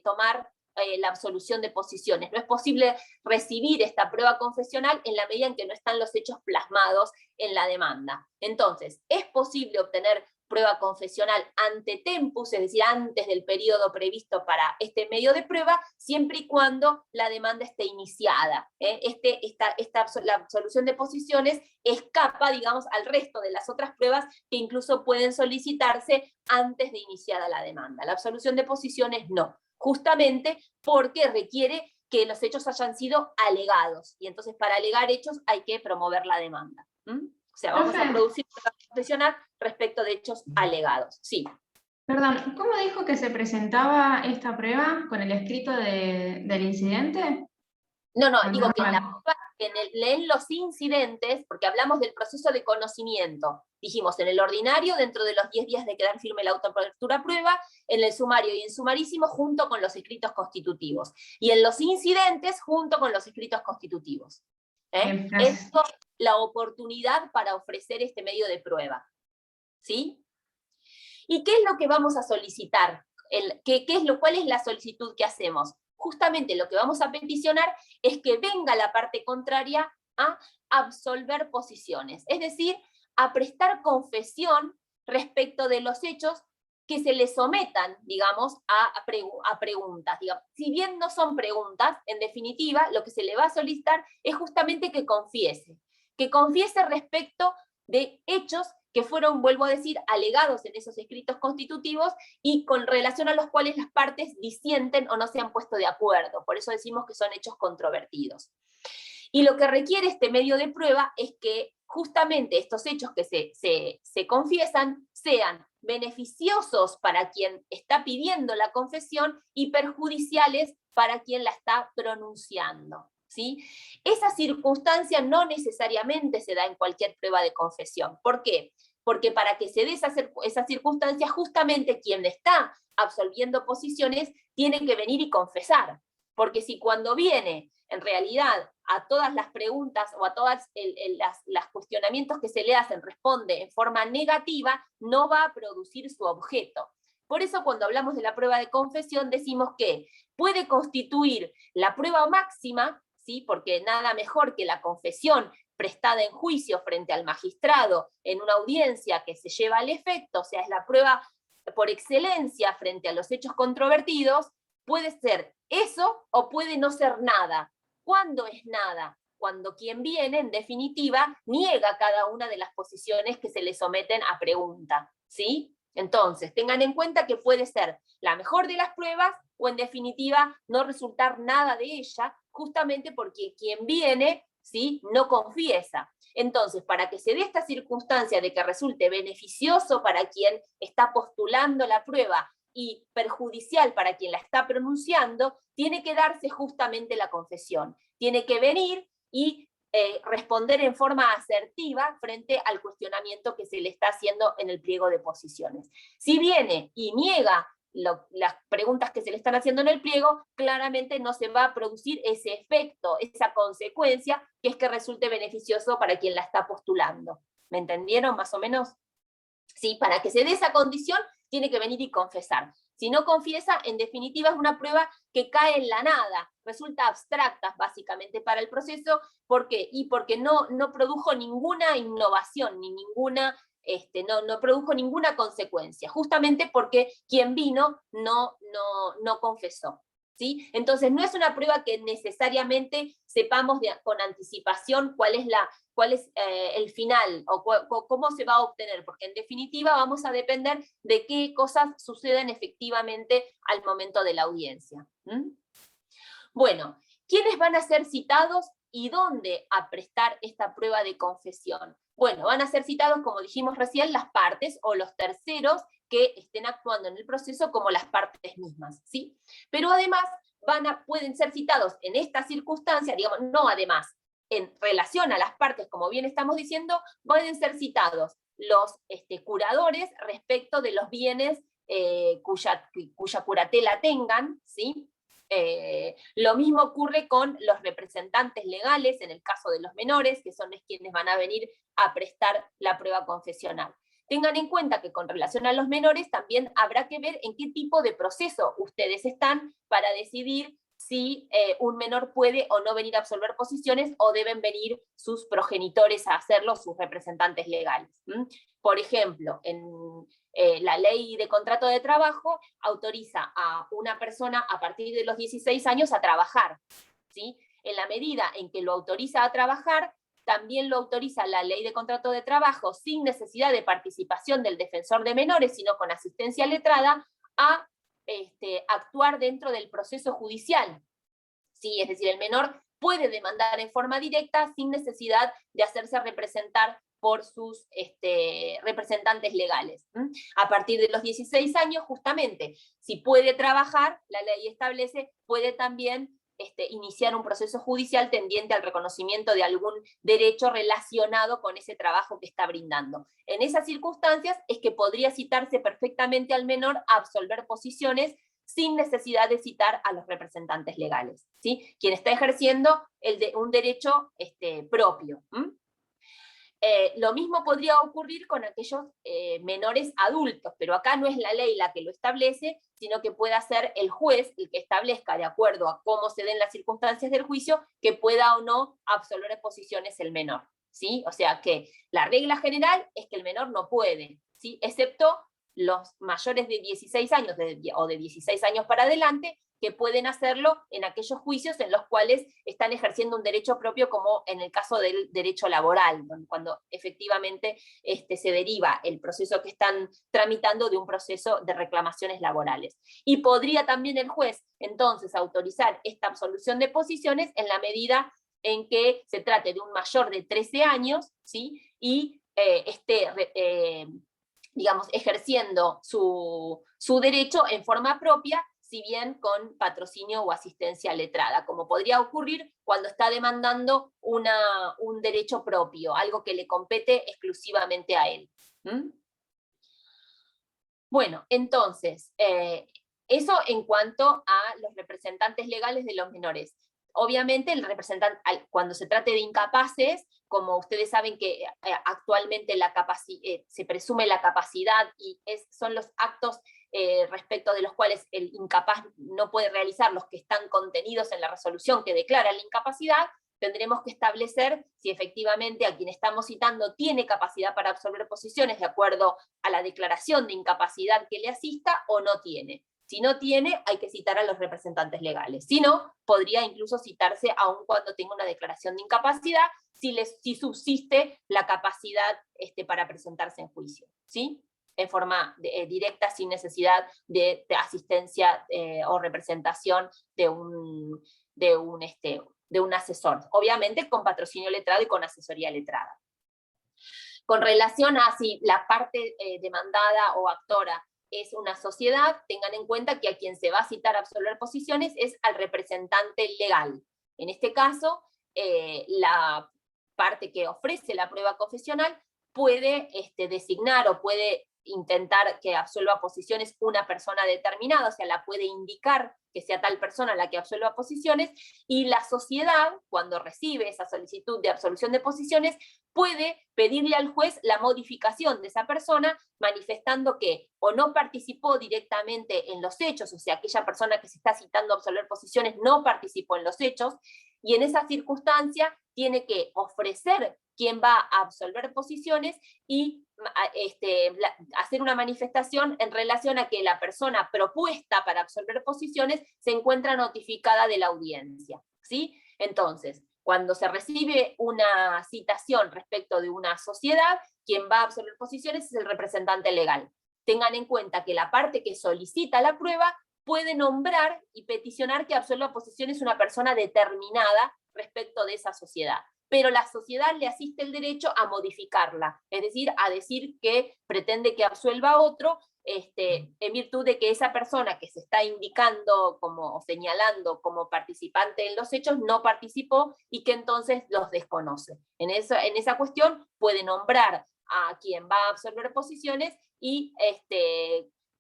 tomar la absolución de posiciones. No es posible recibir esta prueba confesional en la medida en que no están los hechos plasmados en la demanda. Entonces, es posible obtener prueba confesional ante tempus, es decir, antes del periodo previsto para este medio de prueba, siempre y cuando la demanda esté iniciada. La absolución de posiciones escapa, digamos, al resto de las otras pruebas que incluso pueden solicitarse antes de iniciada la demanda. La absolución de posiciones no, justamente porque requiere que los hechos hayan sido alegados, y entonces para alegar hechos hay que promover la demanda. O sea, vamos a producir prueba confesional respecto de hechos alegados. Sí. Perdón, ¿cómo dijo que se presentaba esta prueba con el escrito del incidente? No, digo que en los incidentes, porque hablamos del proceso de conocimiento, dijimos en el ordinario, dentro de los 10 días de quedar firme la autoapertura prueba, en el sumario y en sumarísimo, junto con los escritos constitutivos. Y en los incidentes, junto con los escritos constitutivos. Esto es la oportunidad para ofrecer este medio de prueba. ¿Sí? ¿Y qué es lo que vamos a solicitar? ¿Cuál es la solicitud que hacemos? Justamente lo que vamos a peticionar es que venga la parte contraria a absolver posiciones, es decir, a prestar confesión respecto de los hechos que se le sometan, digamos, a preguntas. Digamos, si bien no son preguntas, en definitiva, lo que se le va a solicitar es justamente que confiese respecto de hechos que fueron, vuelvo a decir, alegados en esos escritos constitutivos y con relación a los cuales las partes disienten o no se han puesto de acuerdo. Por eso decimos que son hechos controvertidos. Y lo que requiere este medio de prueba es que justamente estos hechos que se confiesan sean beneficiosos para quien está pidiendo la confesión y perjudiciales para quien la está pronunciando. ¿Sí? Esa circunstancia no necesariamente se da en cualquier prueba de confesión. ¿Por qué? Porque para que se dé esa circunstancia, justamente quien está absolviendo posiciones tiene que venir y confesar. Porque si cuando viene, en realidad, a todas las preguntas o a todos los cuestionamientos que se le hacen responde en forma negativa, no va a producir su objeto. Por eso cuando hablamos de la prueba de confesión decimos que puede constituir la prueba máxima, ¿sí? Porque nada mejor que la confesión prestada en juicio frente al magistrado en una audiencia que se lleva al efecto, o sea, es la prueba por excelencia frente a los hechos controvertidos. Puede ser eso o puede no ser nada. ¿Cuándo es nada? Cuando quien viene, en definitiva, niega cada una de las posiciones que se le someten a pregunta, ¿sí? Entonces, tengan en cuenta que puede ser la mejor de las pruebas o, en definitiva, no resultar nada de ella, justamente porque quien viene, ¿sí?, no confiesa. Entonces, para que se dé esta circunstancia de que resulte beneficioso para quien está postulando la prueba y perjudicial para quien la está pronunciando, tiene que darse justamente la confesión. Tiene que venir y responder en forma asertiva frente al cuestionamiento que se le está haciendo en el pliego de posiciones. Si viene y niega las preguntas que se le están haciendo en el pliego, claramente no se va a producir ese efecto, esa consecuencia, que es que resulte beneficioso para quien la está postulando. ¿Me entendieron más o menos? Sí, para que se dé esa condición, tiene que venir y confesar. Si no confiesa, en definitiva es una prueba que cae en la nada, resulta abstracta básicamente para el proceso. ¿Por qué? Y porque no produjo ninguna innovación, ni ninguna, no produjo ninguna consecuencia, justamente porque quien vino no confesó. ¿Sí? Entonces no es una prueba que necesariamente sepamos con anticipación cuál es el final o cómo se va a obtener, porque en definitiva vamos a depender de qué cosas suceden efectivamente al momento de la audiencia. Bueno, ¿quiénes van a ser citados y dónde a prestar esta prueba de confesión? Bueno, van a ser citados, como dijimos recién, las partes o los terceros que estén actuando en el proceso como las partes mismas, ¿sí? Pero además pueden ser citados en esta circunstancia, digamos, no además, en relación a las partes, como bien estamos diciendo, pueden ser citados los curadores respecto de los bienes cuya curatela tengan, ¿sí? Lo mismo ocurre con los representantes legales, en el caso de los menores, que son quienes van a venir a prestar la prueba confesional. Tengan en cuenta que con relación a los menores también habrá que ver en qué tipo de proceso ustedes están para decidir si un menor puede o no venir a absolver posiciones o deben venir sus progenitores a hacerlo, sus representantes legales. Por ejemplo, en la ley de contrato de trabajo autoriza a una persona a partir de los 16 años a trabajar, ¿sí? En la medida en que lo autoriza a trabajar, también lo autoriza la ley de contrato de trabajo sin necesidad de participación del defensor de menores, sino con asistencia letrada, a actuar dentro del proceso judicial. ¿Sí? Es decir, el menor puede demandar en forma directa sin necesidad de hacerse representar por sus representantes legales. A partir de los 16 años, justamente, si puede trabajar, la ley establece, puede también iniciar un proceso judicial tendiente al reconocimiento de algún derecho relacionado con ese trabajo que está brindando. En esas circunstancias es que podría citarse perfectamente al menor a absolver posiciones sin necesidad de citar a los representantes legales, ¿sí? Quien está ejerciendo un derecho propio. Lo mismo podría ocurrir con aquellos menores adultos, pero acá no es la ley la que lo establece, sino que pueda ser el juez el que establezca, de acuerdo a cómo se den las circunstancias del juicio, que pueda o no absolver posiciones el menor, ¿sí? O sea que la regla general es que el menor no puede, ¿sí? Excepto los mayores de 16 años o de 16 años para adelante, que pueden hacerlo en aquellos juicios en los cuales están ejerciendo un derecho propio, como en el caso del derecho laboral, cuando efectivamente se deriva el proceso que están tramitando de un proceso de reclamaciones laborales. Y podría también el juez entonces autorizar esta absolución de posiciones en la medida en que se trate de un mayor de 13 años, ¿sí? Y digamos, ejerciendo su derecho en forma propia, si bien con patrocinio o asistencia letrada, como podría ocurrir cuando está demandando un derecho propio, algo que le compete exclusivamente a él. Bueno, entonces, eso en cuanto a los representantes legales de los menores. Obviamente, el representante, cuando se trate de incapaces, como ustedes saben que actualmente se presume la capacidad y son los actos respecto de los cuales el incapaz no puede realizar los que están contenidos en la resolución que declara la incapacidad, tendremos que establecer si efectivamente a quien estamos citando tiene capacidad para absolver posiciones de acuerdo a la declaración de incapacidad que le asista o no tiene. Si no tiene, hay que citar a los representantes legales. Si no, podría incluso citarse aun cuando tenga una declaración de incapacidad, si subsiste la capacidad para presentarse en juicio, ¿sí? En forma directa, sin necesidad de asistencia o representación de un asesor. Obviamente con patrocinio letrado y con asesoría letrada. Con relación a si la parte demandada o actora es una sociedad, tengan en cuenta que a quien se va a citar a absolver posiciones es al representante legal. En este caso, la parte que ofrece la prueba confesional puede designar o puede intentar que absuelva posiciones una persona determinada, o sea, la puede indicar que sea tal persona la que absuelva posiciones, y la sociedad, cuando recibe esa solicitud de absolución de posiciones, puede pedirle al juez la modificación de esa persona, manifestando que o no participó directamente en los hechos, o sea, aquella persona que se está citando a absolver posiciones no participó en los hechos, y en esa circunstancia tiene que ofrecer quién va a absolver posiciones y hacer una manifestación en relación a que la persona propuesta para absolver posiciones se encuentra notificada de la audiencia, ¿sí? Entonces, cuando se recibe una citación respecto de una sociedad, quien va a absolver posiciones es el representante legal. Tengan en cuenta que la parte que solicita la prueba puede nombrar y peticionar que absuelva posiciones una persona determinada respecto de esa sociedad, pero la sociedad le asiste el derecho a modificarla, es decir, a decir que pretende que absuelva a otro, en virtud de que esa persona que se está indicando o señalando como participante en los hechos no participó y que entonces los desconoce. En esa cuestión puede nombrar a quien va a absolver posiciones y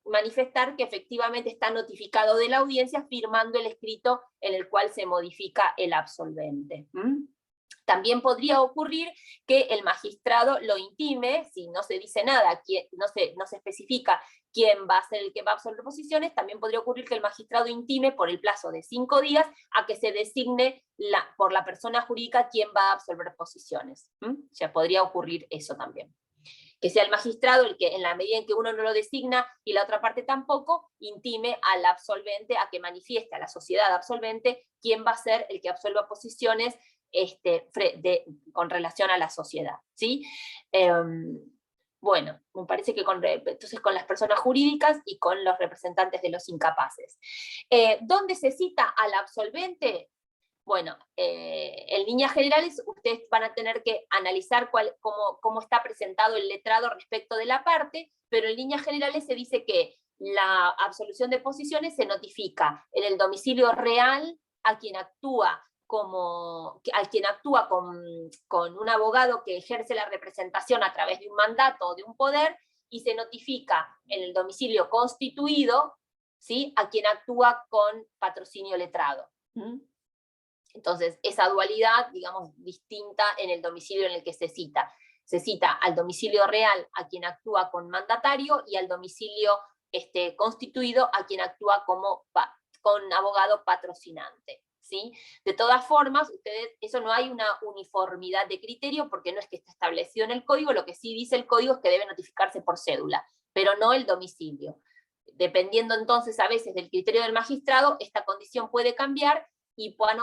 manifestar que efectivamente está notificado de la audiencia firmando el escrito en el cual se modifica el absolvente. También podría ocurrir que el magistrado lo intime, si no se dice nada, no se especifica quién va a ser el que va a absolver posiciones, también podría ocurrir que el magistrado intime por el plazo de 5 días a que se designe por la persona jurídica quién va a absolver posiciones. Ya podría ocurrir eso también. Que sea el magistrado el que, en la medida en que uno no lo designa y la otra parte tampoco, intime al absolvente a que manifieste a la sociedad absolvente quién va a ser el que absuelva posiciones con relación a la sociedad, ¿sí? Bueno, me parece que entonces con las personas jurídicas y con los representantes de los incapaces. ¿Dónde se cita al absolvente? Bueno, en líneas generales ustedes van a tener que analizar cómo está presentado el letrado respecto de la parte, pero en líneas generales se dice que la absolución de posiciones se notifica en el domicilio real a quien actúa con un abogado que ejerce la representación a través de un mandato o de un poder, y se notifica en el domicilio constituido, ¿sí?, a quien actúa con patrocinio letrado. Entonces, esa dualidad, digamos, distinta en el domicilio en el que se cita. Se cita al domicilio real a quien actúa con mandatario y al domicilio constituido a quien actúa con abogado patrocinante, ¿sí? De todas formas, eso no hay una uniformidad de criterio porque no es que esté establecido en el código, lo que sí dice el código es que debe notificarse por cédula, pero no el domicilio. Dependiendo entonces a veces del criterio del magistrado, esta condición puede cambiar y van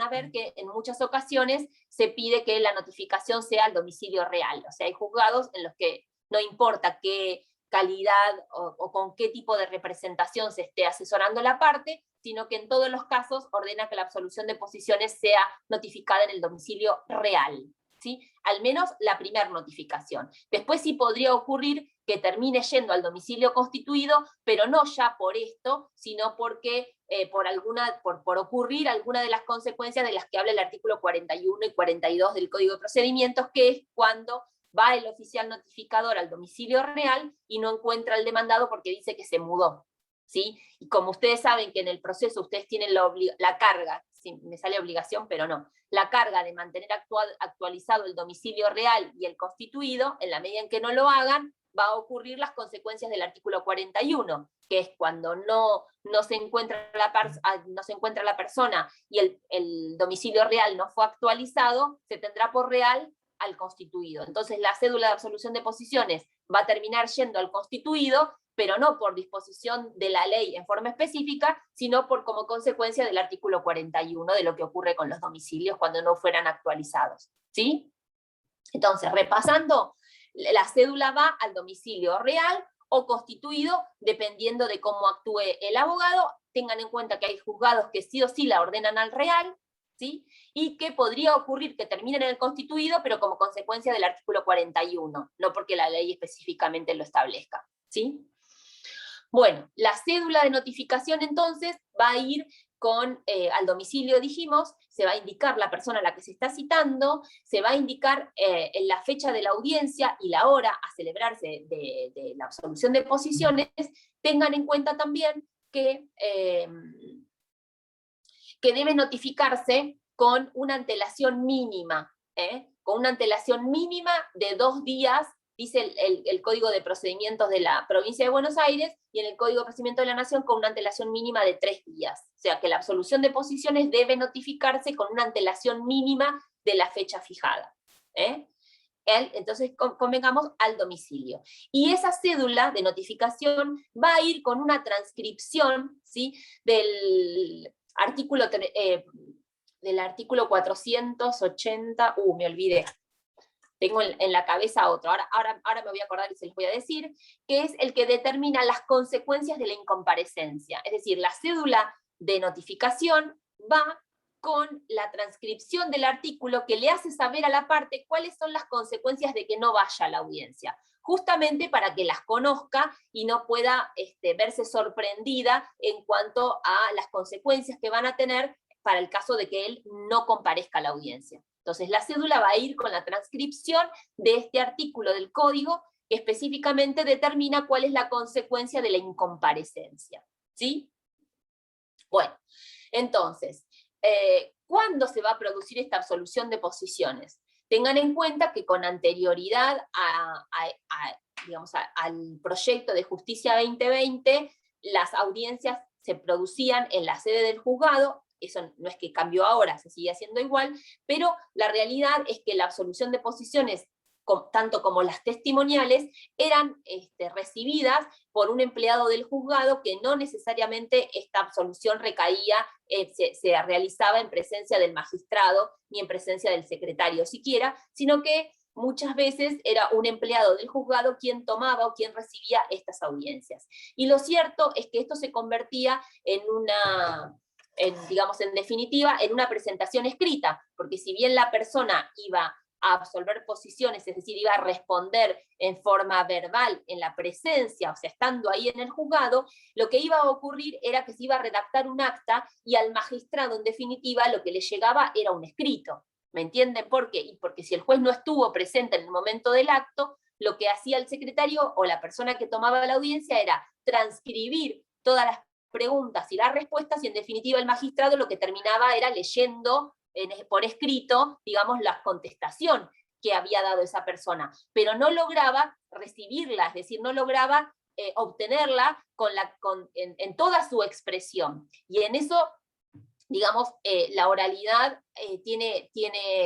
a ver que en muchas ocasiones se pide que la notificación sea al domicilio real. O sea, hay juzgados en los que no importa qué calidad o con qué tipo de representación se esté asesorando la parte, sino que en todos los casos ordena que la absolución de posiciones sea notificada en el domicilio real, ¿sí? Al menos la primera notificación. Después sí podría ocurrir que termine yendo al domicilio constituido, pero no ya por esto, sino porque por ocurrir alguna de las consecuencias de las que habla el artículo 41 y 42 del Código de Procedimientos, que es cuando va el oficial notificador al domicilio real y no encuentra al demandado porque dice que se mudó, ¿sí? Y como ustedes saben que en el proceso ustedes tienen la carga, sí, me sale obligación, pero no, la carga de mantener actualizado el domicilio real y el constituido, en la medida en que no lo hagan, va a ocurrir las consecuencias del artículo 41, que es cuando no se encuentra la persona y el domicilio real no fue actualizado, se tendrá por real al constituido. Entonces la cédula de absolución de posiciones va a terminar yendo al constituido, pero no por disposición de la ley en forma específica, sino como consecuencia del artículo 41 de lo que ocurre con los domicilios cuando no fueran actualizados, ¿sí? Entonces, repasando, la cédula va al domicilio real o constituido, dependiendo de cómo actúe el abogado. Tengan en cuenta que hay juzgados que sí o sí la ordenan al real, ¿sí? Y que podría ocurrir que terminen en el constituido, pero como consecuencia del artículo 41, no porque la ley específicamente lo establezca, ¿sí? Bueno, la cédula de notificación entonces va a ir al domicilio, dijimos, se va a indicar la persona a la que se está citando, se va a indicar en la fecha de la audiencia y la hora a celebrarse de la absolución de posiciones. Tengan en cuenta también que debe notificarse con una antelación mínima, con una antelación mínima de 2 días, dice el Código de Procedimientos de la Provincia de Buenos Aires, y en el Código de Procedimientos de la Nación con una antelación mínima de 3 días. O sea que la absolución de posiciones debe notificarse con una antelación mínima de la fecha fijada. Entonces convengamos al domicilio. Y esa cédula de notificación va a ir con una transcripción, ¿sí?, del artículo 480, me olvidé. Tengo en la cabeza otro, ahora me voy a acordar y se los voy a decir, que es el que determina las consecuencias de la incomparecencia. Es decir, la cédula de notificación va con la transcripción del artículo que le hace saber a la parte cuáles son las consecuencias de que no vaya a la audiencia, justamente para que las conozca y no pueda verse sorprendida en cuanto a las consecuencias que van a tener para el caso de que él no comparezca a la audiencia. Entonces, la cédula va a ir con la transcripción de este artículo del código que específicamente determina cuál es la consecuencia de la incomparecencia. ¿Sí? Bueno, entonces, ¿cuándo se va a producir esta absolución de posiciones? Tengan en cuenta que con anterioridad al proyecto de Justicia 2020, las audiencias se producían en la sede del juzgado. Eso no es que cambió ahora, se sigue haciendo igual, pero la realidad es que la absolución de posiciones, tanto como las testimoniales, eran recibidas por un empleado del juzgado, que no necesariamente esta absolución recaía, se realizaba en presencia del magistrado, ni en presencia del secretario siquiera, sino que muchas veces era un empleado del juzgado quien tomaba o quien recibía estas audiencias. Y lo cierto es que esto se convertía en en definitiva, en una presentación escrita, porque si bien la persona iba a absolver posiciones, es decir, iba a responder en forma verbal en la presencia, o sea, estando ahí en el juzgado, lo que iba a ocurrir era que se iba a redactar un acta y al magistrado, en definitiva, lo que le llegaba era un escrito. ¿Me entienden por qué? Y porque si el juez no estuvo presente en el momento del acto, lo que hacía el secretario o la persona que tomaba la audiencia era transcribir todas las preguntas y las respuestas, y en definitiva el magistrado lo que terminaba era leyendo por escrito, digamos, la contestación que había dado esa persona, pero no lograba recibirla, es decir, no lograba obtenerla en toda su expresión. Y en eso, digamos, la oralidad tiene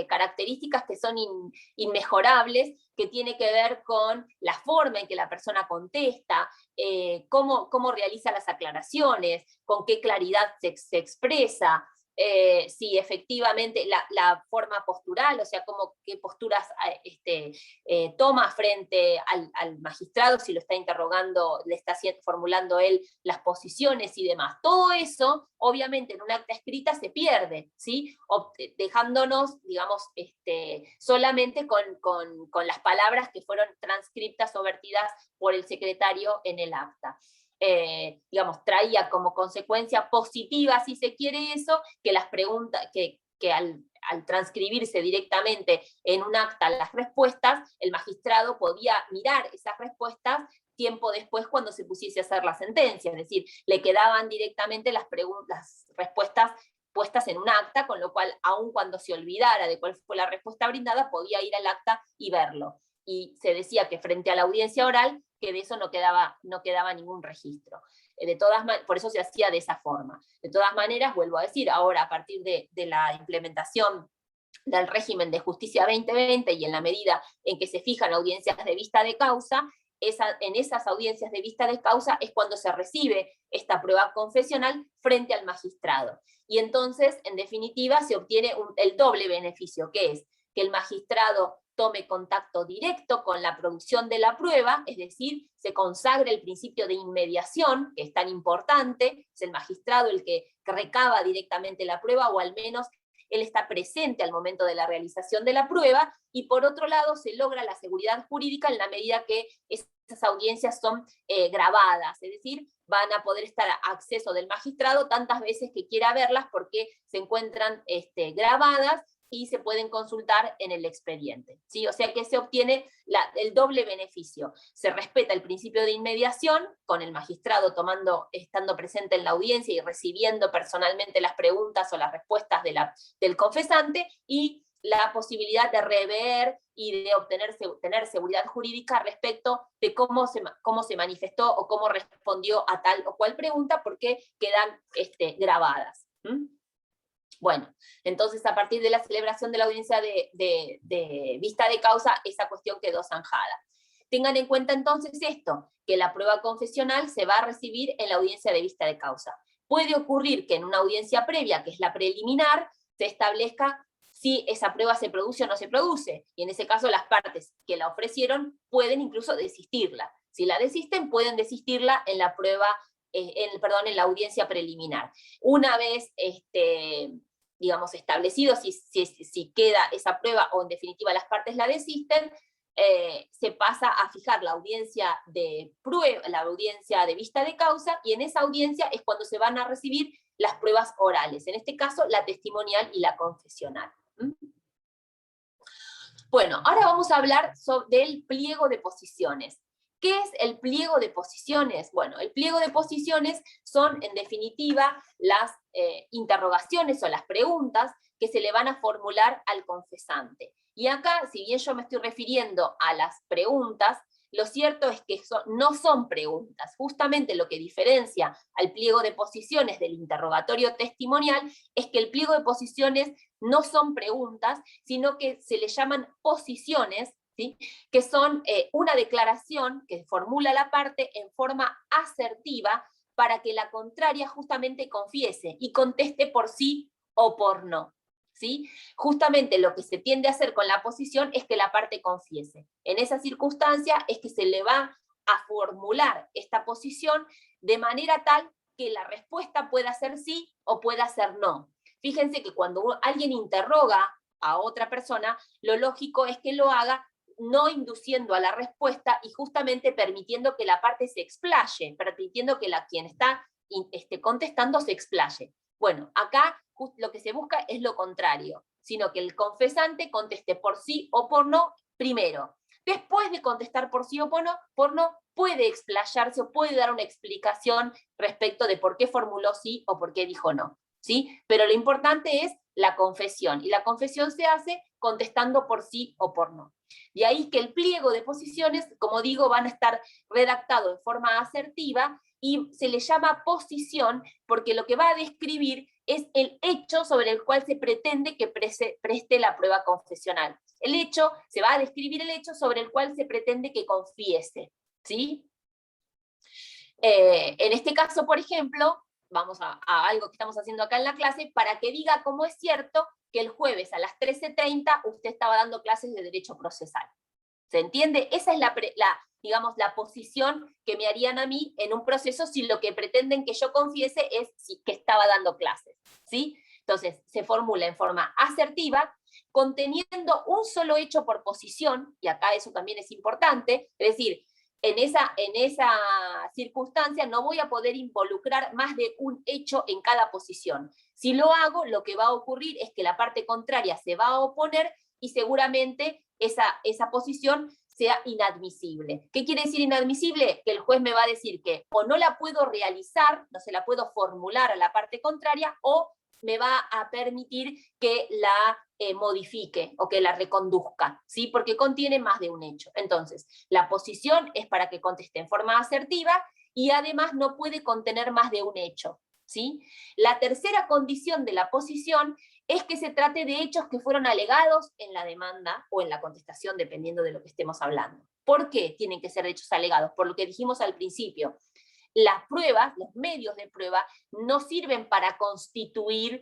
características que son inmejorables, que tiene que ver con la forma en que la persona contesta, cómo realiza las aclaraciones, con qué claridad se expresa, si efectivamente la forma postural, o sea, qué posturas toma frente al magistrado, si lo está interrogando, le está formulando él las posiciones y demás. Todo eso, obviamente, en un acta escrita se pierde, ¿sí? Dejándonos, digamos, solamente con las palabras que fueron transcriptas o vertidas por el secretario en el acta. Digamos, traía como consecuencia positiva, si se quiere eso, que las preguntas, que al transcribirse directamente en un acta las respuestas, el magistrado podía mirar esas respuestas tiempo después cuando se pusiese a hacer la sentencia, es decir, le quedaban directamente las respuestas puestas en un acta, con lo cual, aun cuando se olvidara de cuál fue la respuesta brindada, podía ir al acta y verlo. Y se decía que frente a la audiencia oral, que de eso no quedaba ningún registro. Por eso se hacía de esa forma. De todas maneras, vuelvo a decir, ahora a partir de la implementación del régimen de Justicia 2020 y en la medida en que se fijan audiencias de vista de causa, en esas audiencias de vista de causa es cuando se recibe esta prueba confesional frente al magistrado. Y entonces, en definitiva, se obtiene el doble beneficio, que es que el magistrado tome contacto directo con la producción de la prueba, es decir, se consagra el principio de inmediación, que es tan importante, es el magistrado el que recaba directamente la prueba, o al menos él está presente al momento de la realización de la prueba, y por otro lado se logra la seguridad jurídica en la medida que esa esas audiencias son grabadas, es decir, van a poder estar a acceso del magistrado tantas veces que quiera verlas porque se encuentran grabadas y se pueden consultar en el expediente, ¿sí? O sea que se obtiene el doble beneficio. Se respeta el principio de inmediación, con el magistrado estando presente en la audiencia y recibiendo personalmente las preguntas o las respuestas del confesante, y la posibilidad de rever y de tener seguridad jurídica respecto de cómo se manifestó o cómo respondió a tal o cual pregunta, porque quedan grabadas. Bueno, entonces a partir de la celebración de la audiencia de vista de causa, esa cuestión quedó zanjada. Tengan en cuenta entonces esto, que la prueba confesional se va a recibir en la audiencia de vista de causa. Puede ocurrir que en una audiencia previa, que es la preliminar, se establezca si esa prueba se produce o no se produce, y en ese caso las partes que la ofrecieron pueden incluso desistirla. Si la desisten, pueden desistirla en la prueba, en la audiencia preliminar. Una vez digamos, establecido si queda esa prueba o en definitiva las partes la desisten, se pasa a fijar la audiencia de prueba, la audiencia de vista de causa, y en esa audiencia es cuando se van a recibir las pruebas orales, en este caso la testimonial y la confesional. Bueno, ahora vamos a hablar del pliego de posiciones. ¿Qué es el pliego de posiciones? Bueno, el pliego de posiciones son, en definitiva, las interrogaciones o las preguntas que se le van a formular al confesante. Y acá, si bien yo me estoy refiriendo a las preguntas, lo cierto es que no son preguntas. Justamente lo que diferencia al pliego de posiciones del interrogatorio testimonial es que el pliego de posiciones no son preguntas, sino que se le llaman posiciones, ¿sí? Que son una declaración que formula la parte en forma asertiva para que la contraria justamente confiese y conteste por sí o por no. ¿Sí? Justamente lo que se tiende a hacer con la posición es que la parte confiese. En esa circunstancia es que se le va a formular esta posición de manera tal que la respuesta pueda ser sí o pueda ser no. Fíjense que cuando alguien interroga a otra persona, lo lógico es que lo haga no induciendo a la respuesta y justamente permitiendo que la parte se explaye, permitiendo que quien está contestando se explaye. Bueno, acá lo que se busca es lo contrario, sino que el confesante conteste por sí o por no primero. Después de contestar por sí o por no, puede explayarse o puede dar una explicación respecto de por qué formuló sí o por qué dijo no, ¿sí? Pero lo importante es la confesión, y la confesión se hace contestando por sí o por no. De ahí que el pliego de posiciones, como digo, van a estar redactados en forma asertiva, y se le llama posición porque lo que va a describir es el hecho sobre el cual se pretende que preste la prueba confesional. Se va a describir el hecho sobre el cual se pretende que confiese, ¿sí? En este caso, por ejemplo, vamos a algo que estamos haciendo acá en la clase, para que diga cómo es cierto que el jueves a las 13:30 usted estaba dando clases de derecho procesal. ¿Se entiende? Esa es digamos, la posición que me harían a mí en un proceso si lo que pretenden que yo confiese es que estaba dando clases, ¿sí? Entonces, se formula en forma asertiva, conteniendo un solo hecho por posición, y acá eso también es importante, es decir, en esa circunstancia no voy a poder involucrar más de un hecho en cada posición. Si lo hago, lo que va a ocurrir es que la parte contraria se va a oponer y seguramente esa posición sea inadmisible. ¿Qué quiere decir inadmisible? Que el juez me va a decir que o no la puedo realizar, no se la puedo formular a la parte contraria, o me va a permitir que la modifique o que la reconduzca, ¿sí? Porque contiene más de un hecho. Entonces, la posición es para que conteste en forma asertiva y además no puede contener más de un hecho, ¿sí? La tercera condición de la posición es que se trate de hechos que fueron alegados en la demanda o en la contestación, dependiendo de lo que estemos hablando. ¿Por qué tienen que ser hechos alegados? Por lo que dijimos al principio. Las pruebas, los medios de prueba, no sirven para constituir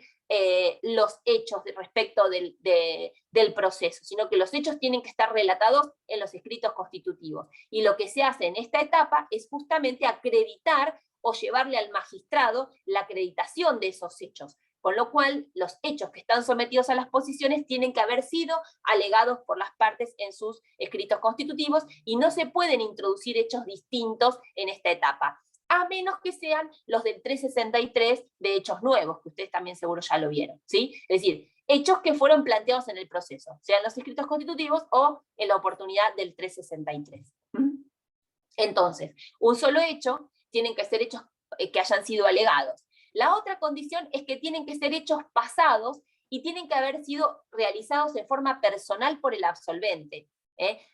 los hechos respecto del proceso, sino que los hechos tienen que estar relatados en los escritos constitutivos. Y lo que se hace en esta etapa es justamente acreditar o llevarle al magistrado la acreditación de esos hechos. con lo cual los hechos que están sometidos a las posiciones tienen que haber sido alegados por las partes en sus escritos constitutivos y no se pueden introducir hechos distintos en esta etapa, a menos que sean los del 363 de hechos nuevos, que ustedes también seguro ya lo vieron, ¿sí? Es decir, hechos que fueron planteados en el proceso, sean los escritos constitutivos o en la oportunidad del 363. Entonces, un solo hecho, tienen que ser hechos que hayan sido alegados. La otra condición es que tienen que ser hechos pasados y tienen que haber sido realizados de forma personal por el absolvente.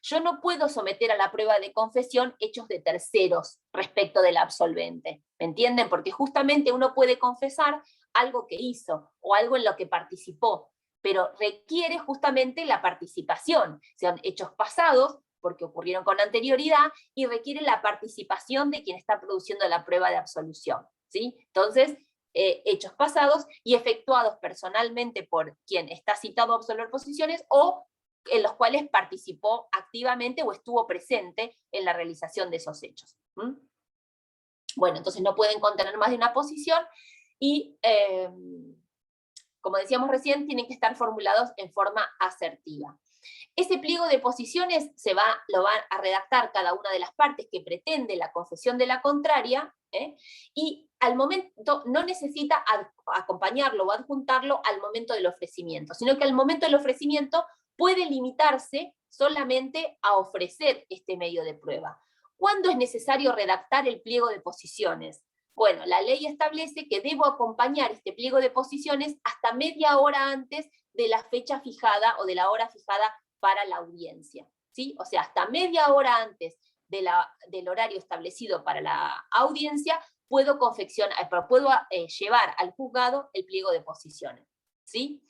Yo no puedo someter a la prueba de confesión hechos de terceros respecto del absolvente, ¿me entienden? Porque justamente uno puede confesar algo que hizo o algo en lo que participó, pero requiere justamente la participación, sean hechos pasados, porque ocurrieron con anterioridad, y requiere la participación de quien está produciendo la prueba de absolución, ¿sí? Entonces, hechos pasados y efectuados personalmente por quien está citado a absolver posiciones o en los cuales participó activamente o estuvo presente en la realización de esos hechos. Bueno, entonces no pueden contener más de una posición y, como decíamos recién, tienen que estar formulados en forma asertiva. Ese pliego de posiciones lo va a redactar cada una de las partes que pretende la confesión de la contraria, y al momento no necesita acompañarlo o adjuntarlo al momento del ofrecimiento, sino que al momento del ofrecimiento puede limitarse solamente a ofrecer este medio de prueba. ¿Cuándo es necesario redactar el pliego de posiciones? Bueno, la ley establece que debo acompañar este pliego de posiciones hasta media hora antes de la fecha fijada o de la hora fijada para la audiencia, ¿sí? O sea, hasta media hora antes del horario establecido para la audiencia, puedo llevar al juzgado el pliego de posiciones, ¿sí?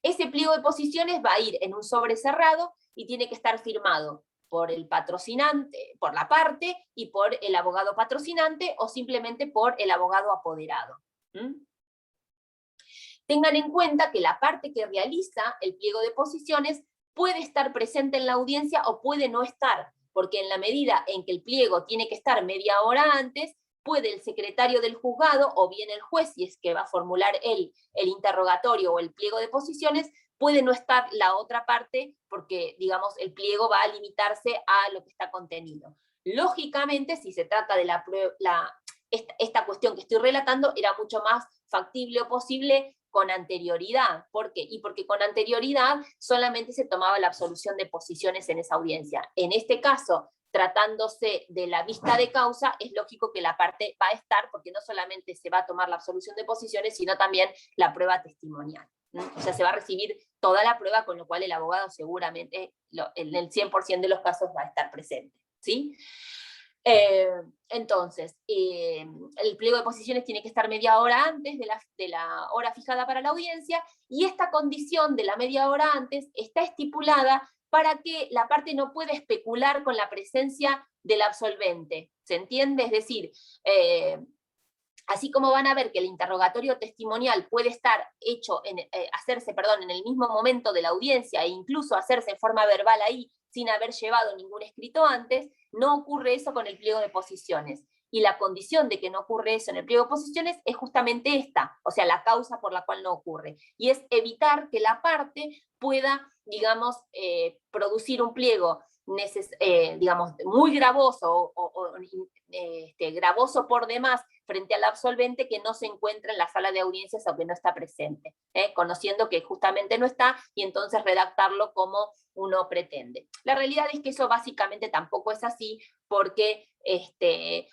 Ese pliego de posiciones va a ir en un sobre cerrado y tiene que estar firmado por el patrocinante, por la parte, y por el abogado patrocinante, o simplemente por el abogado apoderado. Tengan en cuenta que la parte que realiza el pliego de posiciones puede estar presente en la audiencia o puede no estar, porque en la medida en que el pliego tiene que estar media hora antes, puede el secretario del juzgado, o bien el juez, si es que va a formular el interrogatorio o el pliego de posiciones, puede no estar la otra parte, porque, digamos, el pliego va a limitarse a lo que está contenido. Lógicamente, si se trata de esta cuestión que estoy relatando, era mucho más factible o posible con anterioridad. ¿Por qué? Y porque con anterioridad solamente se tomaba la absolución de posiciones en esa audiencia. En este caso, tratándose de la vista de causa, es lógico que la parte va a estar, porque no solamente se va a tomar la absolución de posiciones, sino también la prueba testimonial. O sea, se va a recibir toda la prueba, con lo cual el abogado seguramente en el 100% de los casos va a estar presente, ¿sí? Entonces, el pliego de posiciones tiene que estar media hora antes de la hora fijada para la audiencia, y esta condición de la media hora antes está estipulada para que la parte no pueda especular con la presencia del absolvente, ¿se entiende? Es decir, así como van a ver que el interrogatorio testimonial puede estar hacerse en el mismo momento de la audiencia e incluso hacerse en forma verbal ahí sin haber llevado ningún escrito antes, no ocurre eso con el pliego de posiciones. Y la condición de que no ocurre eso en el pliego de posiciones es justamente esta, o sea, la causa por la cual no ocurre. Y es evitar que la parte pueda, digamos, producir un pliego digamos, muy gravoso o gravoso por demás frente al absolvente que no se encuentra en la sala de audiencias o que no está presente, conociendo que justamente no está, y entonces redactarlo como uno pretende. La realidad es que eso básicamente tampoco es así, porque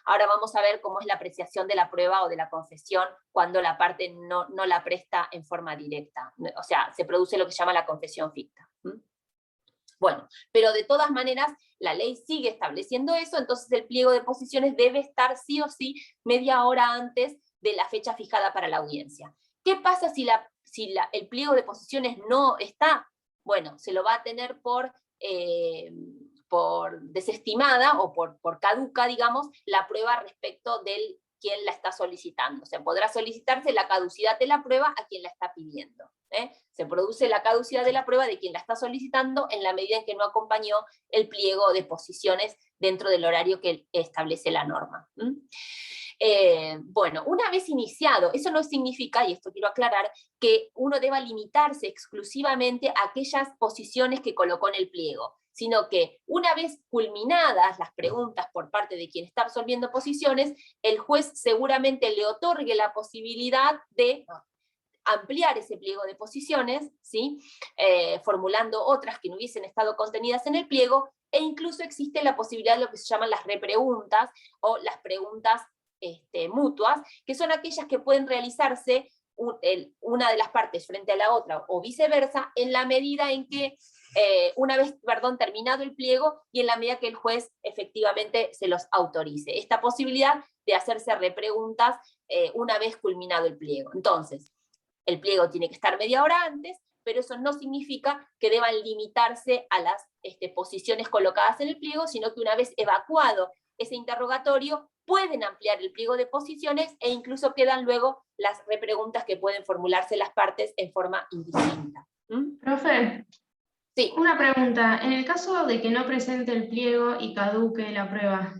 ahora vamos a ver cómo es la apreciación de la prueba o de la confesión cuando la parte no la presta en forma directa. O sea, se produce lo que se llama la confesión ficta. Bueno, pero de todas maneras, la ley sigue estableciendo eso, entonces el pliego de posiciones debe estar sí o sí media hora antes de la fecha fijada para la audiencia. ¿Qué pasa si el pliego de posiciones no está? Bueno, se lo va a tener por desestimada o por caduca, digamos, la prueba respecto del quien la está solicitando. O sea, podrá solicitarse la caducidad de la prueba a quien la está pidiendo. Se produce la caducidad de la prueba de quien la está solicitando en la medida en que no acompañó el pliego de posiciones dentro del horario que establece la norma. Bueno, una vez iniciado, eso no significa, y esto quiero aclarar, que uno deba limitarse exclusivamente a aquellas posiciones que colocó en el pliego, sino que una vez culminadas las preguntas por parte de quien está absolviendo posiciones, el juez seguramente le otorgue la posibilidad de ampliar ese pliego de posiciones, ¿sí? Formulando otras que no hubiesen estado contenidas en el pliego, e incluso existe la posibilidad de lo que se llaman las repreguntas, o las preguntas mutuas, que son aquellas que pueden realizarse una de las partes frente a la otra, o viceversa, en la medida en que, una vez, terminado el pliego, y en la medida que el juez efectivamente se los autorice. Esta posibilidad de hacerse repreguntas una vez culminado el pliego. Entonces, el pliego tiene que estar media hora antes, pero eso no significa que deban limitarse a las posiciones colocadas en el pliego, sino que una vez evacuado ese interrogatorio, pueden ampliar el pliego de posiciones, e incluso quedan luego las repreguntas que pueden formularse las partes en forma indistinta. Profe, Sí. una pregunta. En el caso de que no presente el pliego y caduque la prueba,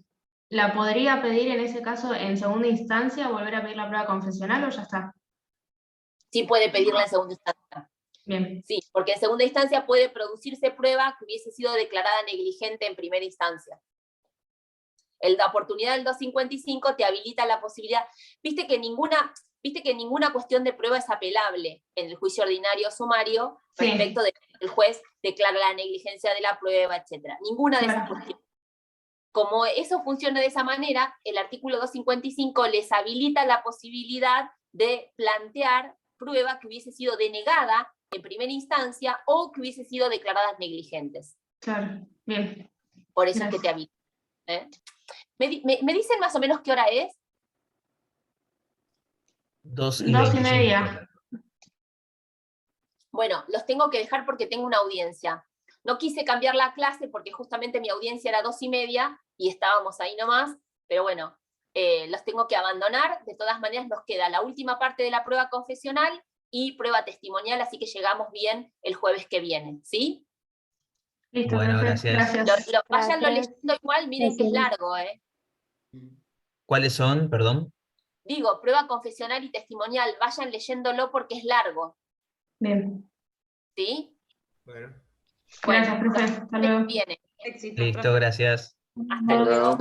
¿la podría pedir en ese caso en segunda instancia, volver a pedir la prueba confesional o ya está? Sí puede pedirla en segunda instancia. Bien. Sí, porque en segunda instancia puede producirse prueba que hubiese sido declarada negligente en primera instancia. La oportunidad del 255 te habilita la posibilidad, viste que ninguna cuestión de prueba es apelable en el juicio ordinario o sumario, Sí. respecto de que el juez declara la negligencia de la prueba, etc. Ninguna de esas cuestiones. Como eso funciona de esa manera, el artículo 255 les habilita la posibilidad de plantear prueba que hubiese sido denegada en primera instancia o que hubiese sido declaradas negligentes. Claro, bien. Por eso Gracias. es que te habilita. ¿Me dicen más o menos qué hora es? 2:30. Bueno, los tengo que dejar porque tengo una audiencia. No quise cambiar la clase porque justamente mi audiencia era 2:30 y estábamos ahí nomás, pero bueno, los tengo que abandonar. De todas maneras nos queda la última parte de la prueba confesional y prueba testimonial, así que llegamos bien el jueves que viene, ¿sí? Listo, Bueno, profe. gracias. Gracias. Váyanlo Gracias. leyendo igual, miren que es largo, ¿Cuáles son? Perdón. Digo, prueba confesional y testimonial, vayan leyéndolo porque es largo, Bien. ¿sí? Bueno. Gracias, profe. Hasta luego. Viene. Éxito, Listo, profe. gracias. Hasta luego.